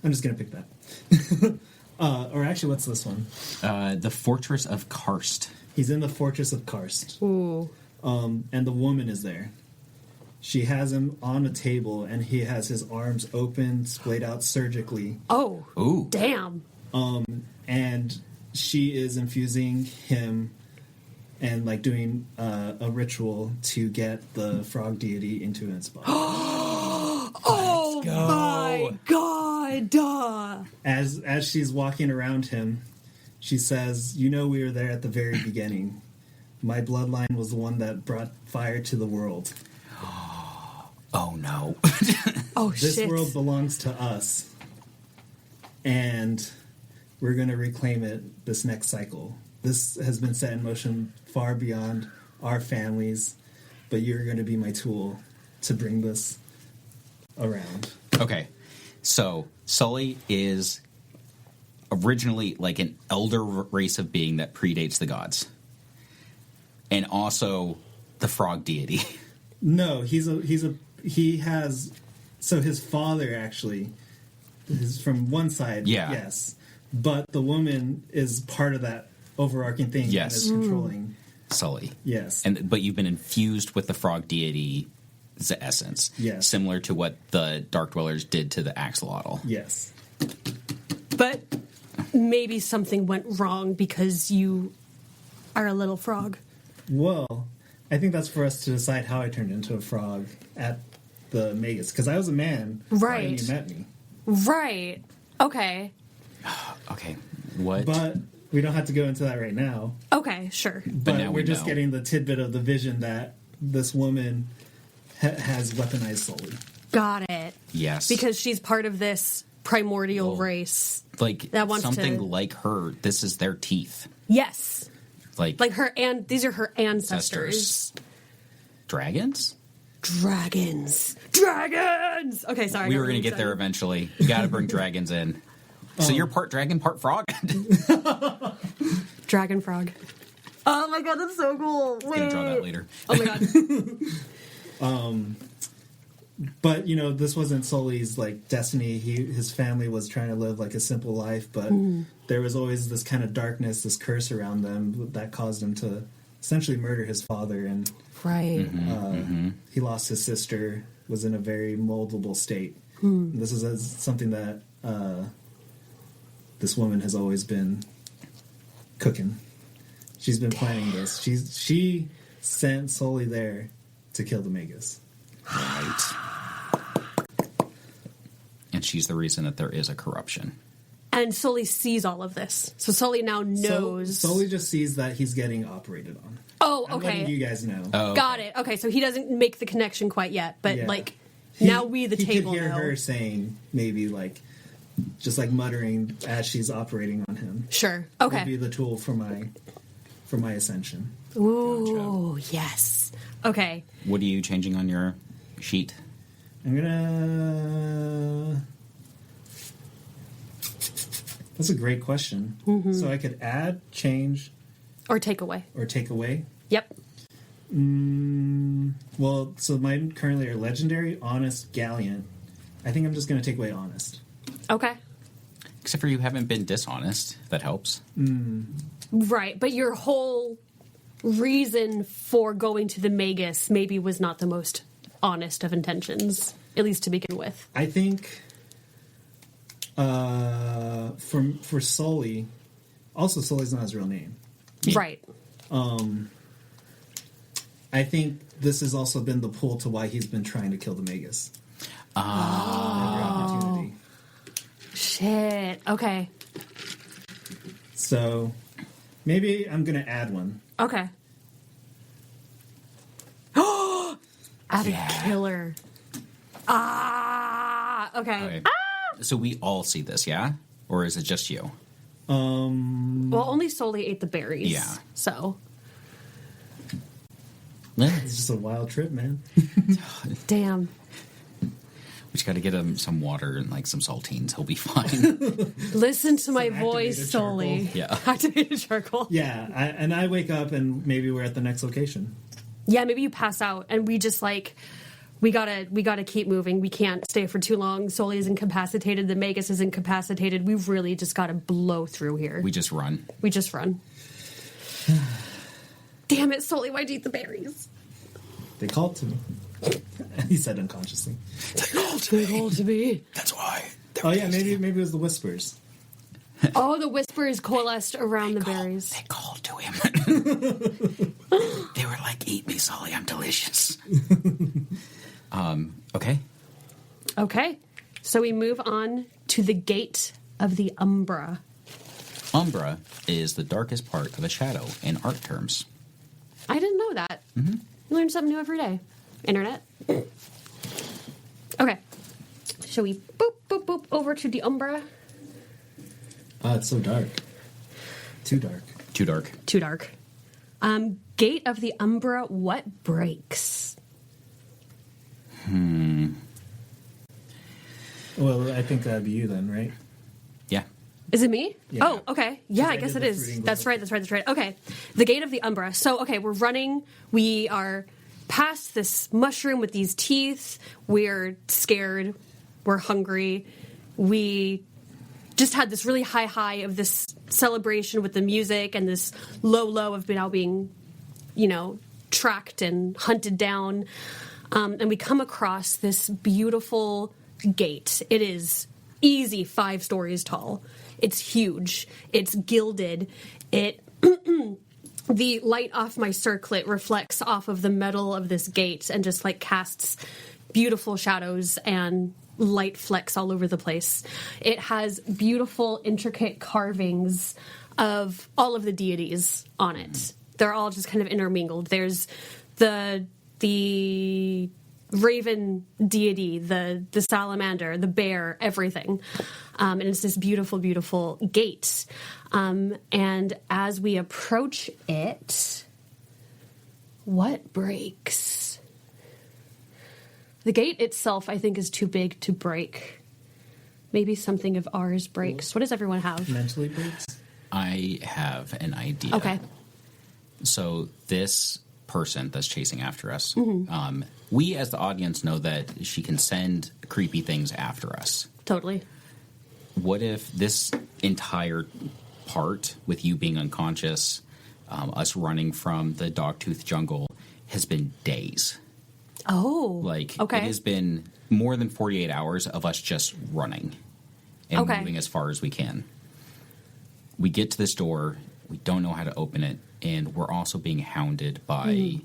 I'm just going to pick that. Or actually, what's this one? The Fortress of Karst. He's in the Fortress of Karst. Ooh. And the woman is there. She has him on a table, and he has his arms open, splayed out surgically. Oh. Ooh. Damn. And she is infusing him and like doing a ritual to get the frog deity into his body. Oh my god! Duh. As she's walking around him, she says, "You know, we were there at the very beginning. My bloodline was the one that brought fire to the world. Oh no. Oh This shit. world belongs to us, and we're going to reclaim it this next cycle. This has been set in motion far beyond our families, but you're going to be my tool to bring this around." Okay. So, Sully is originally like an elder race of being that predates the gods. And also the frog deity. No, he has, so his father actually is from one side, Yeah. yes, but the woman is part of that overarching thing Yes. and is controlling, Sully. yes. But you've been infused with the frog deity's essence. Yes. Similar to what the Dark Dwellers did to the axolotl. Yes. But maybe something went wrong because you are a little frog. Well, I think that's for us to decide how I turned into a frog at the Magus, because I was a man Right. when you met me. Right. Okay. Okay. What? But we don't have to go into that right now. Okay, sure. But now we're we just know. getting the tidbit of the vision that this woman has weaponized Sully. Got it. Yes. Because she's part of this primordial Well, race. like that wants something to- like her, this is their teeth. Yes. Like Like these are her ancestors. dragons? Dragons. Okay, sorry. We I were got going to really get there excited. eventually. You got to bring dragons in. So you're part dragon, part frog? Dragon frog. Oh my god, that's so cool. Wait. Gonna draw that later. Oh my god. But you know, this wasn't Sully's like destiny. His family was trying to live like a simple life, but there was always this kind of darkness, this curse around them that caused him to essentially murder his father, and Right. he lost his sister, was in a very moldable state. This is something that this woman has always been cooking. She's been planning this. She sent Sully there to kill the Magus. Right. And she's the reason that there is a corruption. And Sully sees all of this. So Sully now knows. Sully just sees that he's getting operated on. Oh, I'm letting you okay. guys know. Oh, Got it. Okay, so he doesn't make the connection quite yet, but Yeah. like He- now we the he table could hear know. her saying maybe like just like muttering as she's operating on him. Sure. Will Okay. be the tool for my ascension. Ooh, yes. Okay. What are you changing on your sheet? I'm gonna. That's a great question. So I could add, change, Or take away. or take away. Yep. Well, so mine currently are legendary, honest, gallant. I think I'm just gonna take away honest. Okay. Except for you haven't been dishonest. That helps. Right, but your whole reason for going to the Magus maybe was not the most honest of intentions, at least to begin with. I think for Sully, also Sully's not his real name. Right. I think this has also been the pull to why he's been trying to kill the Magus. Every opportunity. Shit. Okay. So maybe I'm gonna add one. Okay. Add a killer. Okay. Okay. So we all see this, yeah? Or is it just you? Well, only Sully ate the berries. Yeah. So, It's just a wild trip, man. damn. just got to get him some water and like some saltines. He'll be fine. Listen to my Some voice, activated Sully. charcoal. Yeah. Activated charcoal. Yeah, and I wake up and maybe we're at the next location. Yeah, maybe you pass out and we just like we gotta keep moving. We can't stay for too long. Sully is incapacitated. The Magus is incapacitated. We've really just gotta blow through here. We just run. We just run. Damn it, Sully, why'd you eat the berries? They called to me. He said unconsciously. They called to me. That's why. Oh yeah, maybe it was the whispers. Oh, the whispers coalesced around the berries. They called to him. They were like, "Eat me, Sully. I'm delicious." Okay. Okay, so we move on to the Gate of the Umbra. Umbra is the darkest part of a shadow in art terms. I didn't know that. Mm-hmm. You learn something new every day. Internet. Okay. Shall we boop, boop, boop over to the Umbra? It's so dark. Too dark. Too dark. Too dark. Gate of the Umbra, what breaks? Well, I think that'd be you then, right? Yeah. Is it me? Yeah. Oh, okay. Yeah, I I guess did it the is. fruiting That's glove. right. Okay. The Gate of the Umbra. So, okay, we're running. We are past this mushroom with these teeth. We're scared. We're hungry. We just had this really high of this celebration with the music and this low of now being, tracked and hunted down. And we come across this beautiful gate. It is easy 5 stories tall. It's huge. It's gilded. It the light off my circlet reflects off of the metal of this gate and just like casts beautiful shadows and light flecks all over the place. It has beautiful, intricate carvings of all of the deities on it. They're all just kind of intermingled. There's the raven deity, the salamander, the bear, everything. And it's this beautiful, beautiful gate. And as we approach it, what breaks? The gate itself, I think, is too big to break. Maybe something of ours breaks. What does everyone have? Mentally breaks. I have an idea. Okay. So this person that's chasing after us, Mm-hmm. we as the audience know that she can send creepy things after us. Totally. What if this entire part with you being unconscious, us running from the dogtooth jungle, has been days? Oh. Like, okay. It has been more than 48 hours of us just running and Okay. moving as far as we can. We get to this door, we don't know how to open it, and we're also being hounded by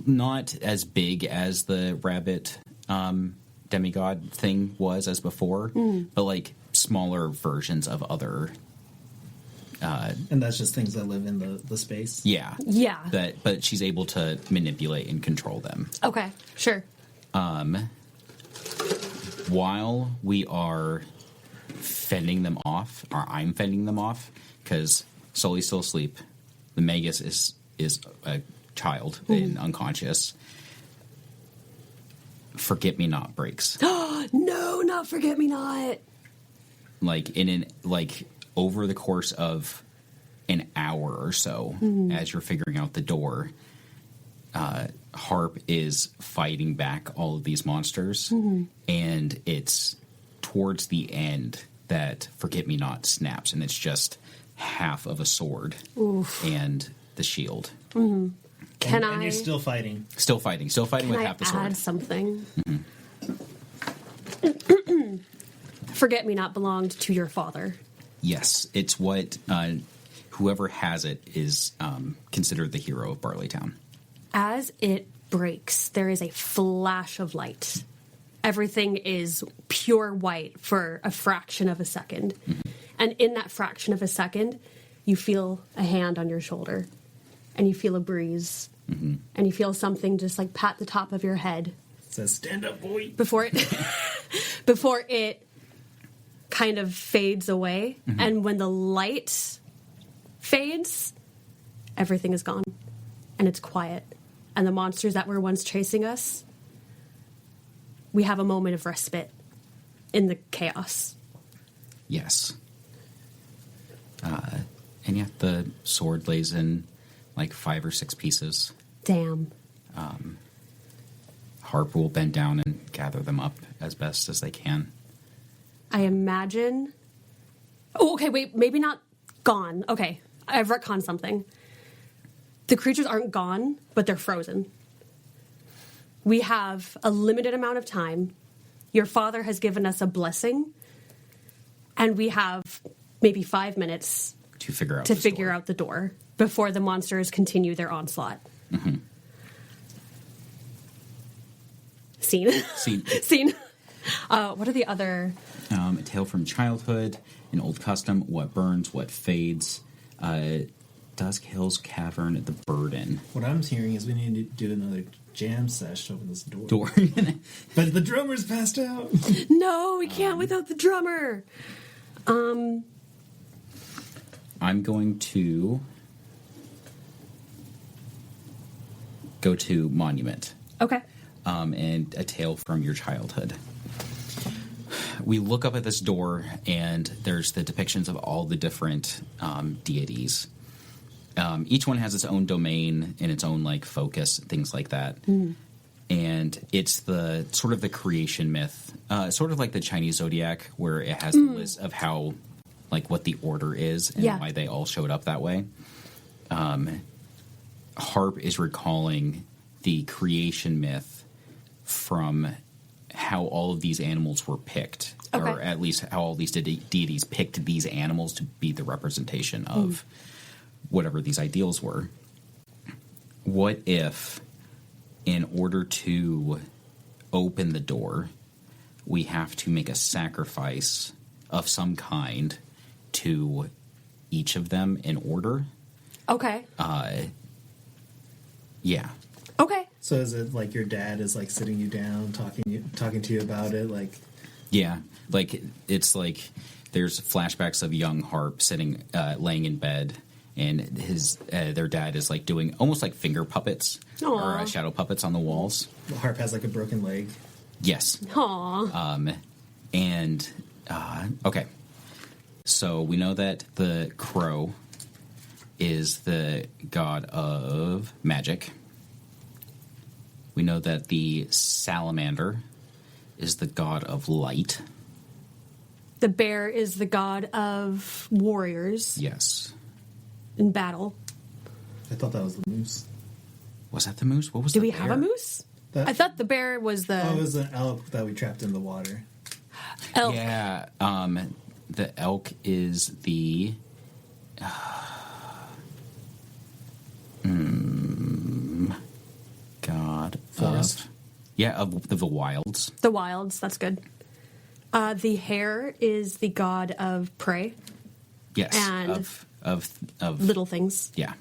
not as big as the rabbit demigod thing was as before, but like smaller versions of other. And that's just things that live in the space. Yeah. Yeah. But she's able to manipulate and control them. Okay. Sure. While we are fending them off, or I'm fending them off, because Sully's still asleep, the Magus is a child and unconscious. Forget Me Not breaks. No, not Forget Me Not. Like over the course of an hour or so, as you're figuring out the door, Harp is fighting back all of these monsters, and it's towards the end that Forget Me Not snaps, and it's just half of a sword and the shield. Can And I? you're still fighting. Still fighting Can with I half a sword. add something? Forget Me Not belonged to your father. Yes, it's what whoever has it is considered the hero of Barleytown. As it breaks, there is a flash of light. Everything is pure white for a fraction of a second. And in that fraction of a second, you feel a hand on your shoulder. And you feel a breeze. And you feel something just like pat the top of your head. It says, "Stand up, boy." Before it kind of fades away. And when the light fades, everything is gone. And it's quiet. And the monsters that were once chasing us we have a moment of respite in the chaos. Yes. And yeah, the sword lays in like 5 or 6 pieces. Damn. Harp will bend down and gather them up as best as they can. I imagine... Oh, okay, wait, maybe not gone. Okay, I've retconned something. The creatures aren't gone, but they're frozen. We have a limited amount of time. Your father has given us a blessing, and we have maybe 5 minutes To figure out the door before the monsters continue their onslaught. Mm-hmm. Scene. Scene. What are the other... A tale from childhood, an old custom, what burns, what fades, Dusk Hills Cavern, the burden. What I'm hearing is we need to do another jam sesh to open this door. But the drummer's passed out. No, we can't without the drummer. I'm going to go to Monument. Okay. And a tale from your childhood. We look up at this door, and there's the depictions of all the different deities. Each one has its own domain and its own like focus, things like that. Mm. And it's the sort of the creation myth, sort of like the Chinese zodiac, where it has the list of how, like, what the order is and why they all showed up that way. Harp is recalling the creation myth from how all of these animals were picked, or at least how all these deities picked these animals to be the representation of whatever these ideals were. What if, in order to open the door, we have to make a sacrifice of some kind to each of them in order? Okay. Yeah. Okay. So is it like your dad is like sitting you down, talking to you about it, like? Yeah, like it's like there's flashbacks of young Harp sitting, laying in bed, and his their dad is like doing almost like finger puppets or shadow puppets on the walls. Harp has like a broken leg. Yes. Aww. Okay. So we know that the crow is the god of magic. We know that the salamander is the god of light. The bear is the god of warriors. Yes. In battle. I thought that was the moose. Was that the moose? What was Do the we bear? have a moose? I thought the bear was the... Oh, it was an elk that we trapped in the water. Elk. Yeah. The elk is the... God Forest? of the wilds. The wilds, that's good. The hare is the god of prey. Yes. And of little things. Yeah.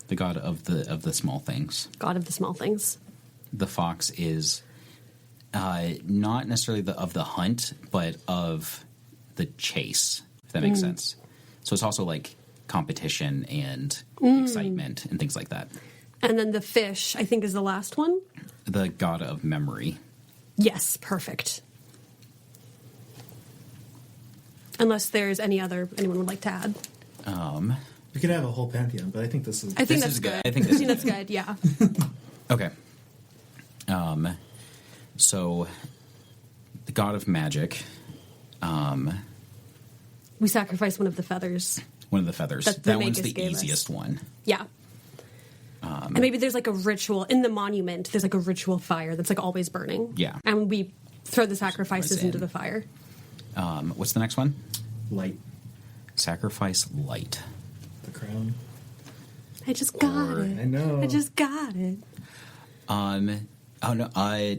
The god of the small things. God of the small things. The fox is not necessarily of the hunt, but of the chase, if that makes sense. So it's also like competition and excitement and things like that. And then the fish, I think, is the last one. The god of memory. Yes, perfect. Unless there's anyone would like to add. We could have a whole pantheon, but I think this is... I think This that's is good. I think this is that's good, yeah. Okay. So the god of magic. We sacrifice one of the feathers. One of the feathers. That That one's Magus the gave us. easiest one. Yeah. And maybe there's like a ritual in the monument. There's like a ritual fire that's like always burning. Yeah. And we throw the sacrifices in. into the fire. What's the next one? Light. Sacrifice light. The crown. I just got it. I know. I just got it. Oh no.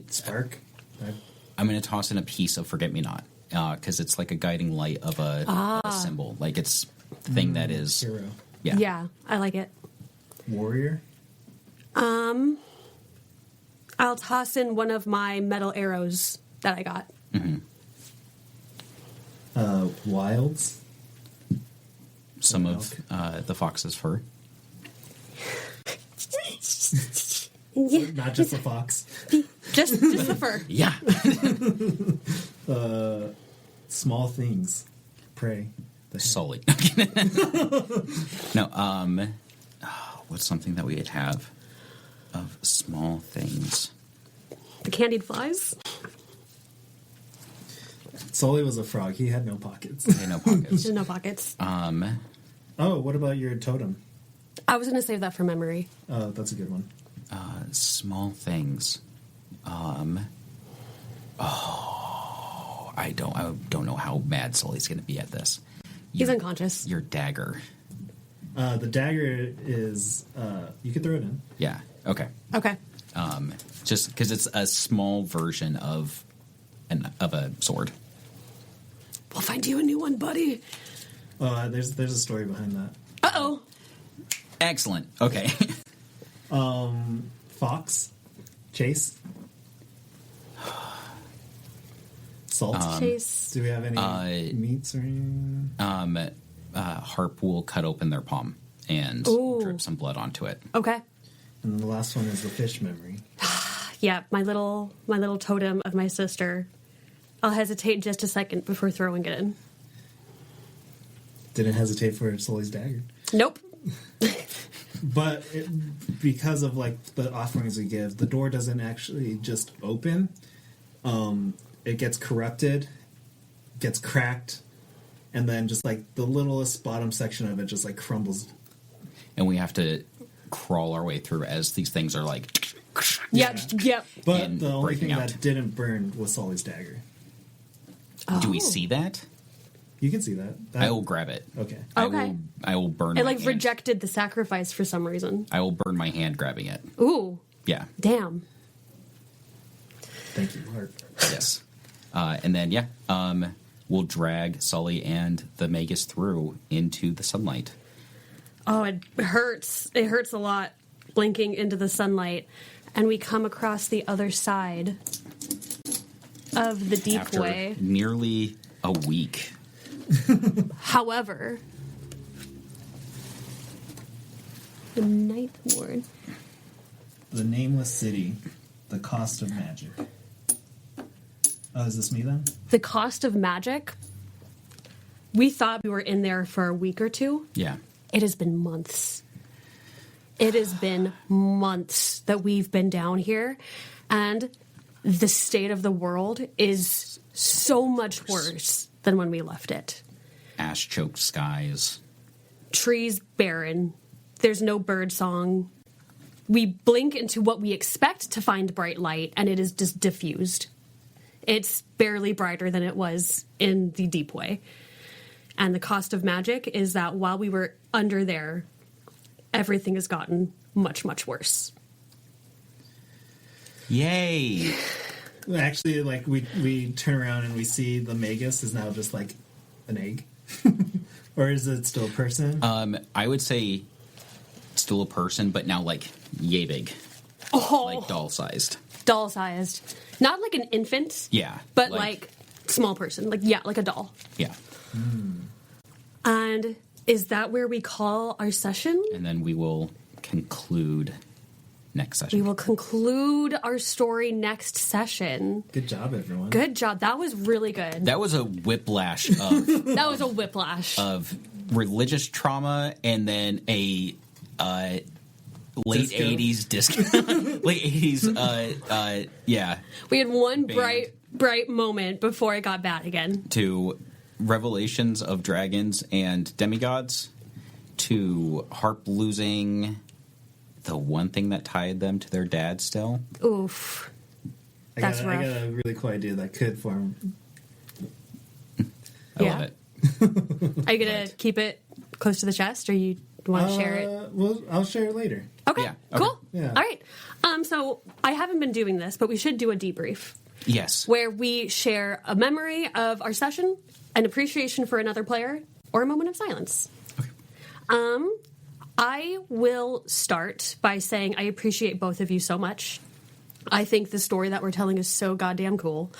Spark. I'm going to toss in a piece of Forget Me Not because it's like a guiding light of a symbol. Like it's the thing that is. Hero. Yeah. Yeah, I like it. Warrior. I'll toss in one of my metal arrows that I got. Wilds. Some of the fox's fur. Not just a fox. Just the fur. Yeah. Small things. Pray. Sully. No, what's something that we'd have of small things? The candied flies. Sully was a frog. He had no pockets. Okay, no pockets. There's no pockets. Oh, what about your totem? I was going to save that for memory. Oh, that's a good one. Small things. I don't know how mad Sully's going to be at this. He's unconscious. Your dagger. The dagger is, you could throw it in. Yeah. Okay. Okay. Just because it's a small version of a sword. We'll find you a new one, buddy. There's a story behind that. Uh-oh. Excellent. Okay. Fox? Chase? Salt? Chase. Do we have any meats or anything? Harp will cut open their palm and drip some blood onto it. Okay. And the last one is the fish memory. Yeah, my little totem of my sister. I'll hesitate just a second before throwing it in. Didn't hesitate for Sully's dagger. Nope. But because of like the offerings we give, the door doesn't actually just open. It gets corrupted, gets cracked, and then just like the littlest bottom section of it just like crumbles. And we have to crawl our way through as these things are like... Yep. But And the only breaking thing out. that didn't burn was Sully's dagger. Do we see that? You can see that. I will grab it. Okay. Okay. I will burn It my like hand. rejected the sacrifice for some reason. I will burn my hand grabbing it. Ooh. Yeah. Damn. Thank you, Harp. Yes. And then, we'll drag Sully and the Magus through into the sunlight. Oh, it hurts. It hurts a lot blinking into the sunlight. And we come across the other side of the Deepway. After nearly a week. However, the ninth ward. The Nameless City, the Cost of Magic. Oh, is this me then? The cost of magic. We thought we were in there for a week or two. Yeah. It has been months. It has been months that we've been down here, and the state of the world is so much worse than when we left it. Ash-choked skies. Trees barren. There's no bird song. We blink into what we expect to find bright light, and it is just diffused. It's barely brighter than it was in the Deepway. And the cost of magic is that while we were under there, everything has gotten much, much worse. Yay! Actually, like we turn around and we see the Magus is now just like an egg. Or is it still a person? I would say still a person, but now like yay big. Oh, Like doll-sized. doll-sized. Not like an infant. Yeah. But like small person. Like a doll. Yeah. And is that where we call our session? And then we will conclude next session. We will conclude our story next session. Good job, everyone. Good job. That was really good. That was a whiplash of That was a whiplash. of religious trauma and then a late Disco. 80s disco. Late 80s, yeah. We had one Band. bright moment before it got bad again. To revelations of dragons and demigods, to Harp losing the one thing that tied them to their dad still. Oof. That's I rough. got a really cool idea that could form. I Yeah. love it. Are you going to keep it close to the chest, or you want to share it? Well, I'll share it later. Okay, Yeah, okay. cool. Yeah. All right. So I haven't been doing this, but we should do a debrief Yes. where we share a memory of our session, an appreciation for another player, or a moment of silence. I will start by saying I appreciate both of you so much. I think the story that we're telling is so goddamn cool.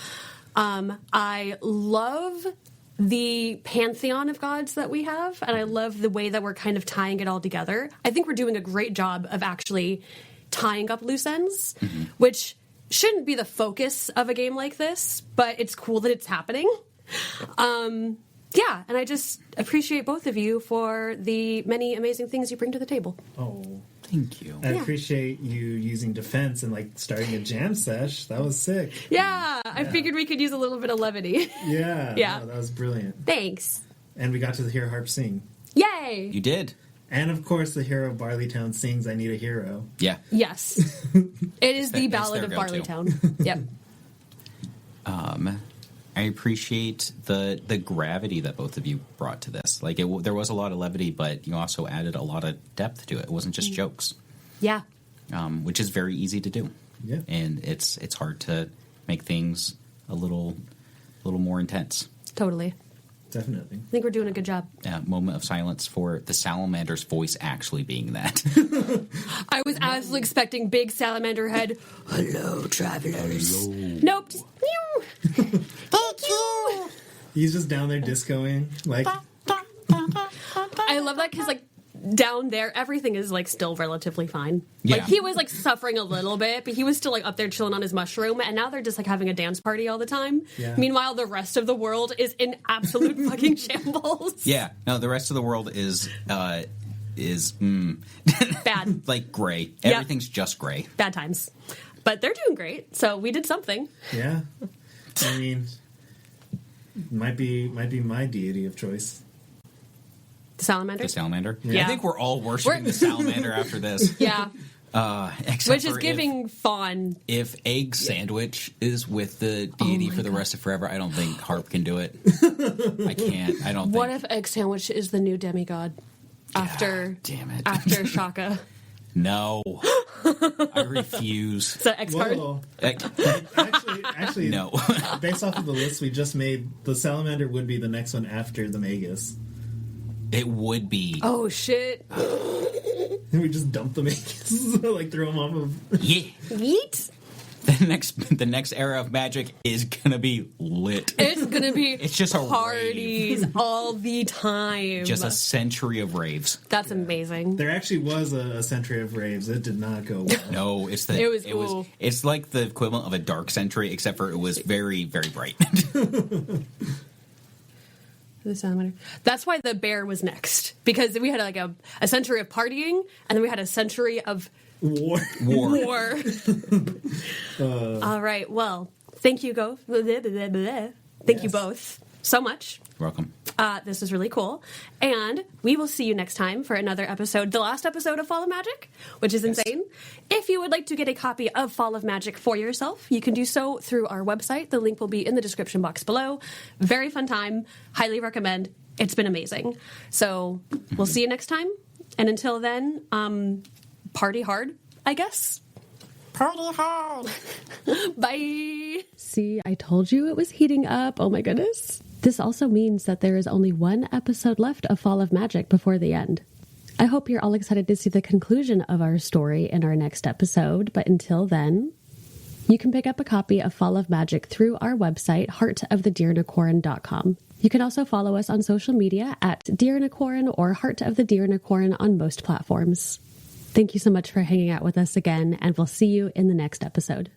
I love the pantheon of gods that we have, and I love the way that we're kind of tying it all together. I think we're doing a great job of actually tying up loose ends, which shouldn't be the focus of a game like this, but it's cool that it's happening. Yeah, and I just appreciate both of you for the many amazing things you bring to the table. Oh, Thank you. I appreciate you using defense and like starting a jam sesh. That was sick. Yeah, I figured we could use a little bit of levity. Yeah, Yeah. no, that was brilliant. Thanks. And we got to hear Harp sing. Yay! You did. And of course, the hero of Barleytown sings "I Need a Hero." Yeah. Yes. It is the That's Ballad their of go-to. Barleytown. Yep. I appreciate the gravity that both of you brought to this. Like, there was a lot of levity, but you also added a lot of depth to it. It wasn't just jokes, Yeah. which is very easy to do. Yeah. And it's hard to make things a little more intense. Totally. Definitely. I think we're doing a good job. Moment of silence for the salamander's voice actually being that. I was absolutely expecting big salamander head. Hello, travelers. Nope. Just, meow. Thank you. He's just down there discoing, like, I love that because, like, down there, everything is, like, still relatively fine. Yeah. Like, he was, like, suffering a little bit, but he was still, like, up there chilling on his mushroom, and now they're just, like, having a dance party all the time. Yeah. Meanwhile, the rest of the world is in absolute fucking shambles. Yeah. No, the rest of the world is Bad. like gray. Yep. Everything's just gray. Bad times. But they're doing great, so we did something. yeah. I mean, might be my deity of choice. The salamander? The salamander. Yeah. I think we're all worshiping the salamander after this. Yeah. Except Which is for giving fawn. if egg sandwich is with the deity for the rest of forever, I don't think Harp can do it. I can't. I don't What think. if egg sandwich is the new demigod after damn it. after Shaka? No. I refuse. Is that X card? Whoa. Egg- Actually, No. based off of the list we just made, the salamander would be the next one after the Magus. It would be. Oh shit! And we just dump the Magus, like throw him off of. Yeah. Yeet! The next era of magic is gonna be lit. It's gonna be. It's just a parties all the time. Just a century of raves. That's amazing. There actually was a century of raves. It did not go well. No, it's the. It was cool. It's like the equivalent of a dark century, except for it was very, very bright. The salamander. That's why the bear was next, because we had like a century of partying, and then we had a century of War. war. All right. Well, thank you, Thank you both so much. Welcome. This is really cool. And we will see you next time for another episode, the last episode of Fall of Magic, which is insane. If you would like to get a copy of Fall of Magic for yourself, you can do so through our website. The link will be in the description box below. Very fun time. Highly recommend. It's been amazing. So we'll see you next time. And until then, party hard, I guess. Party hard. Bye. See, I told you it was heating up. Oh my goodness. This also means that there is only one episode left of Fall of Magic before the end. I hope you're all excited to see the conclusion of our story in our next episode, but until then, you can pick up a copy of Fall of Magic through our website, heartofthedeernicorn.com. You can also follow us on social media at Deernicorn or Heart of the Deernicorn on most platforms. Thank you so much for hanging out with us again, and we'll see you in the next episode.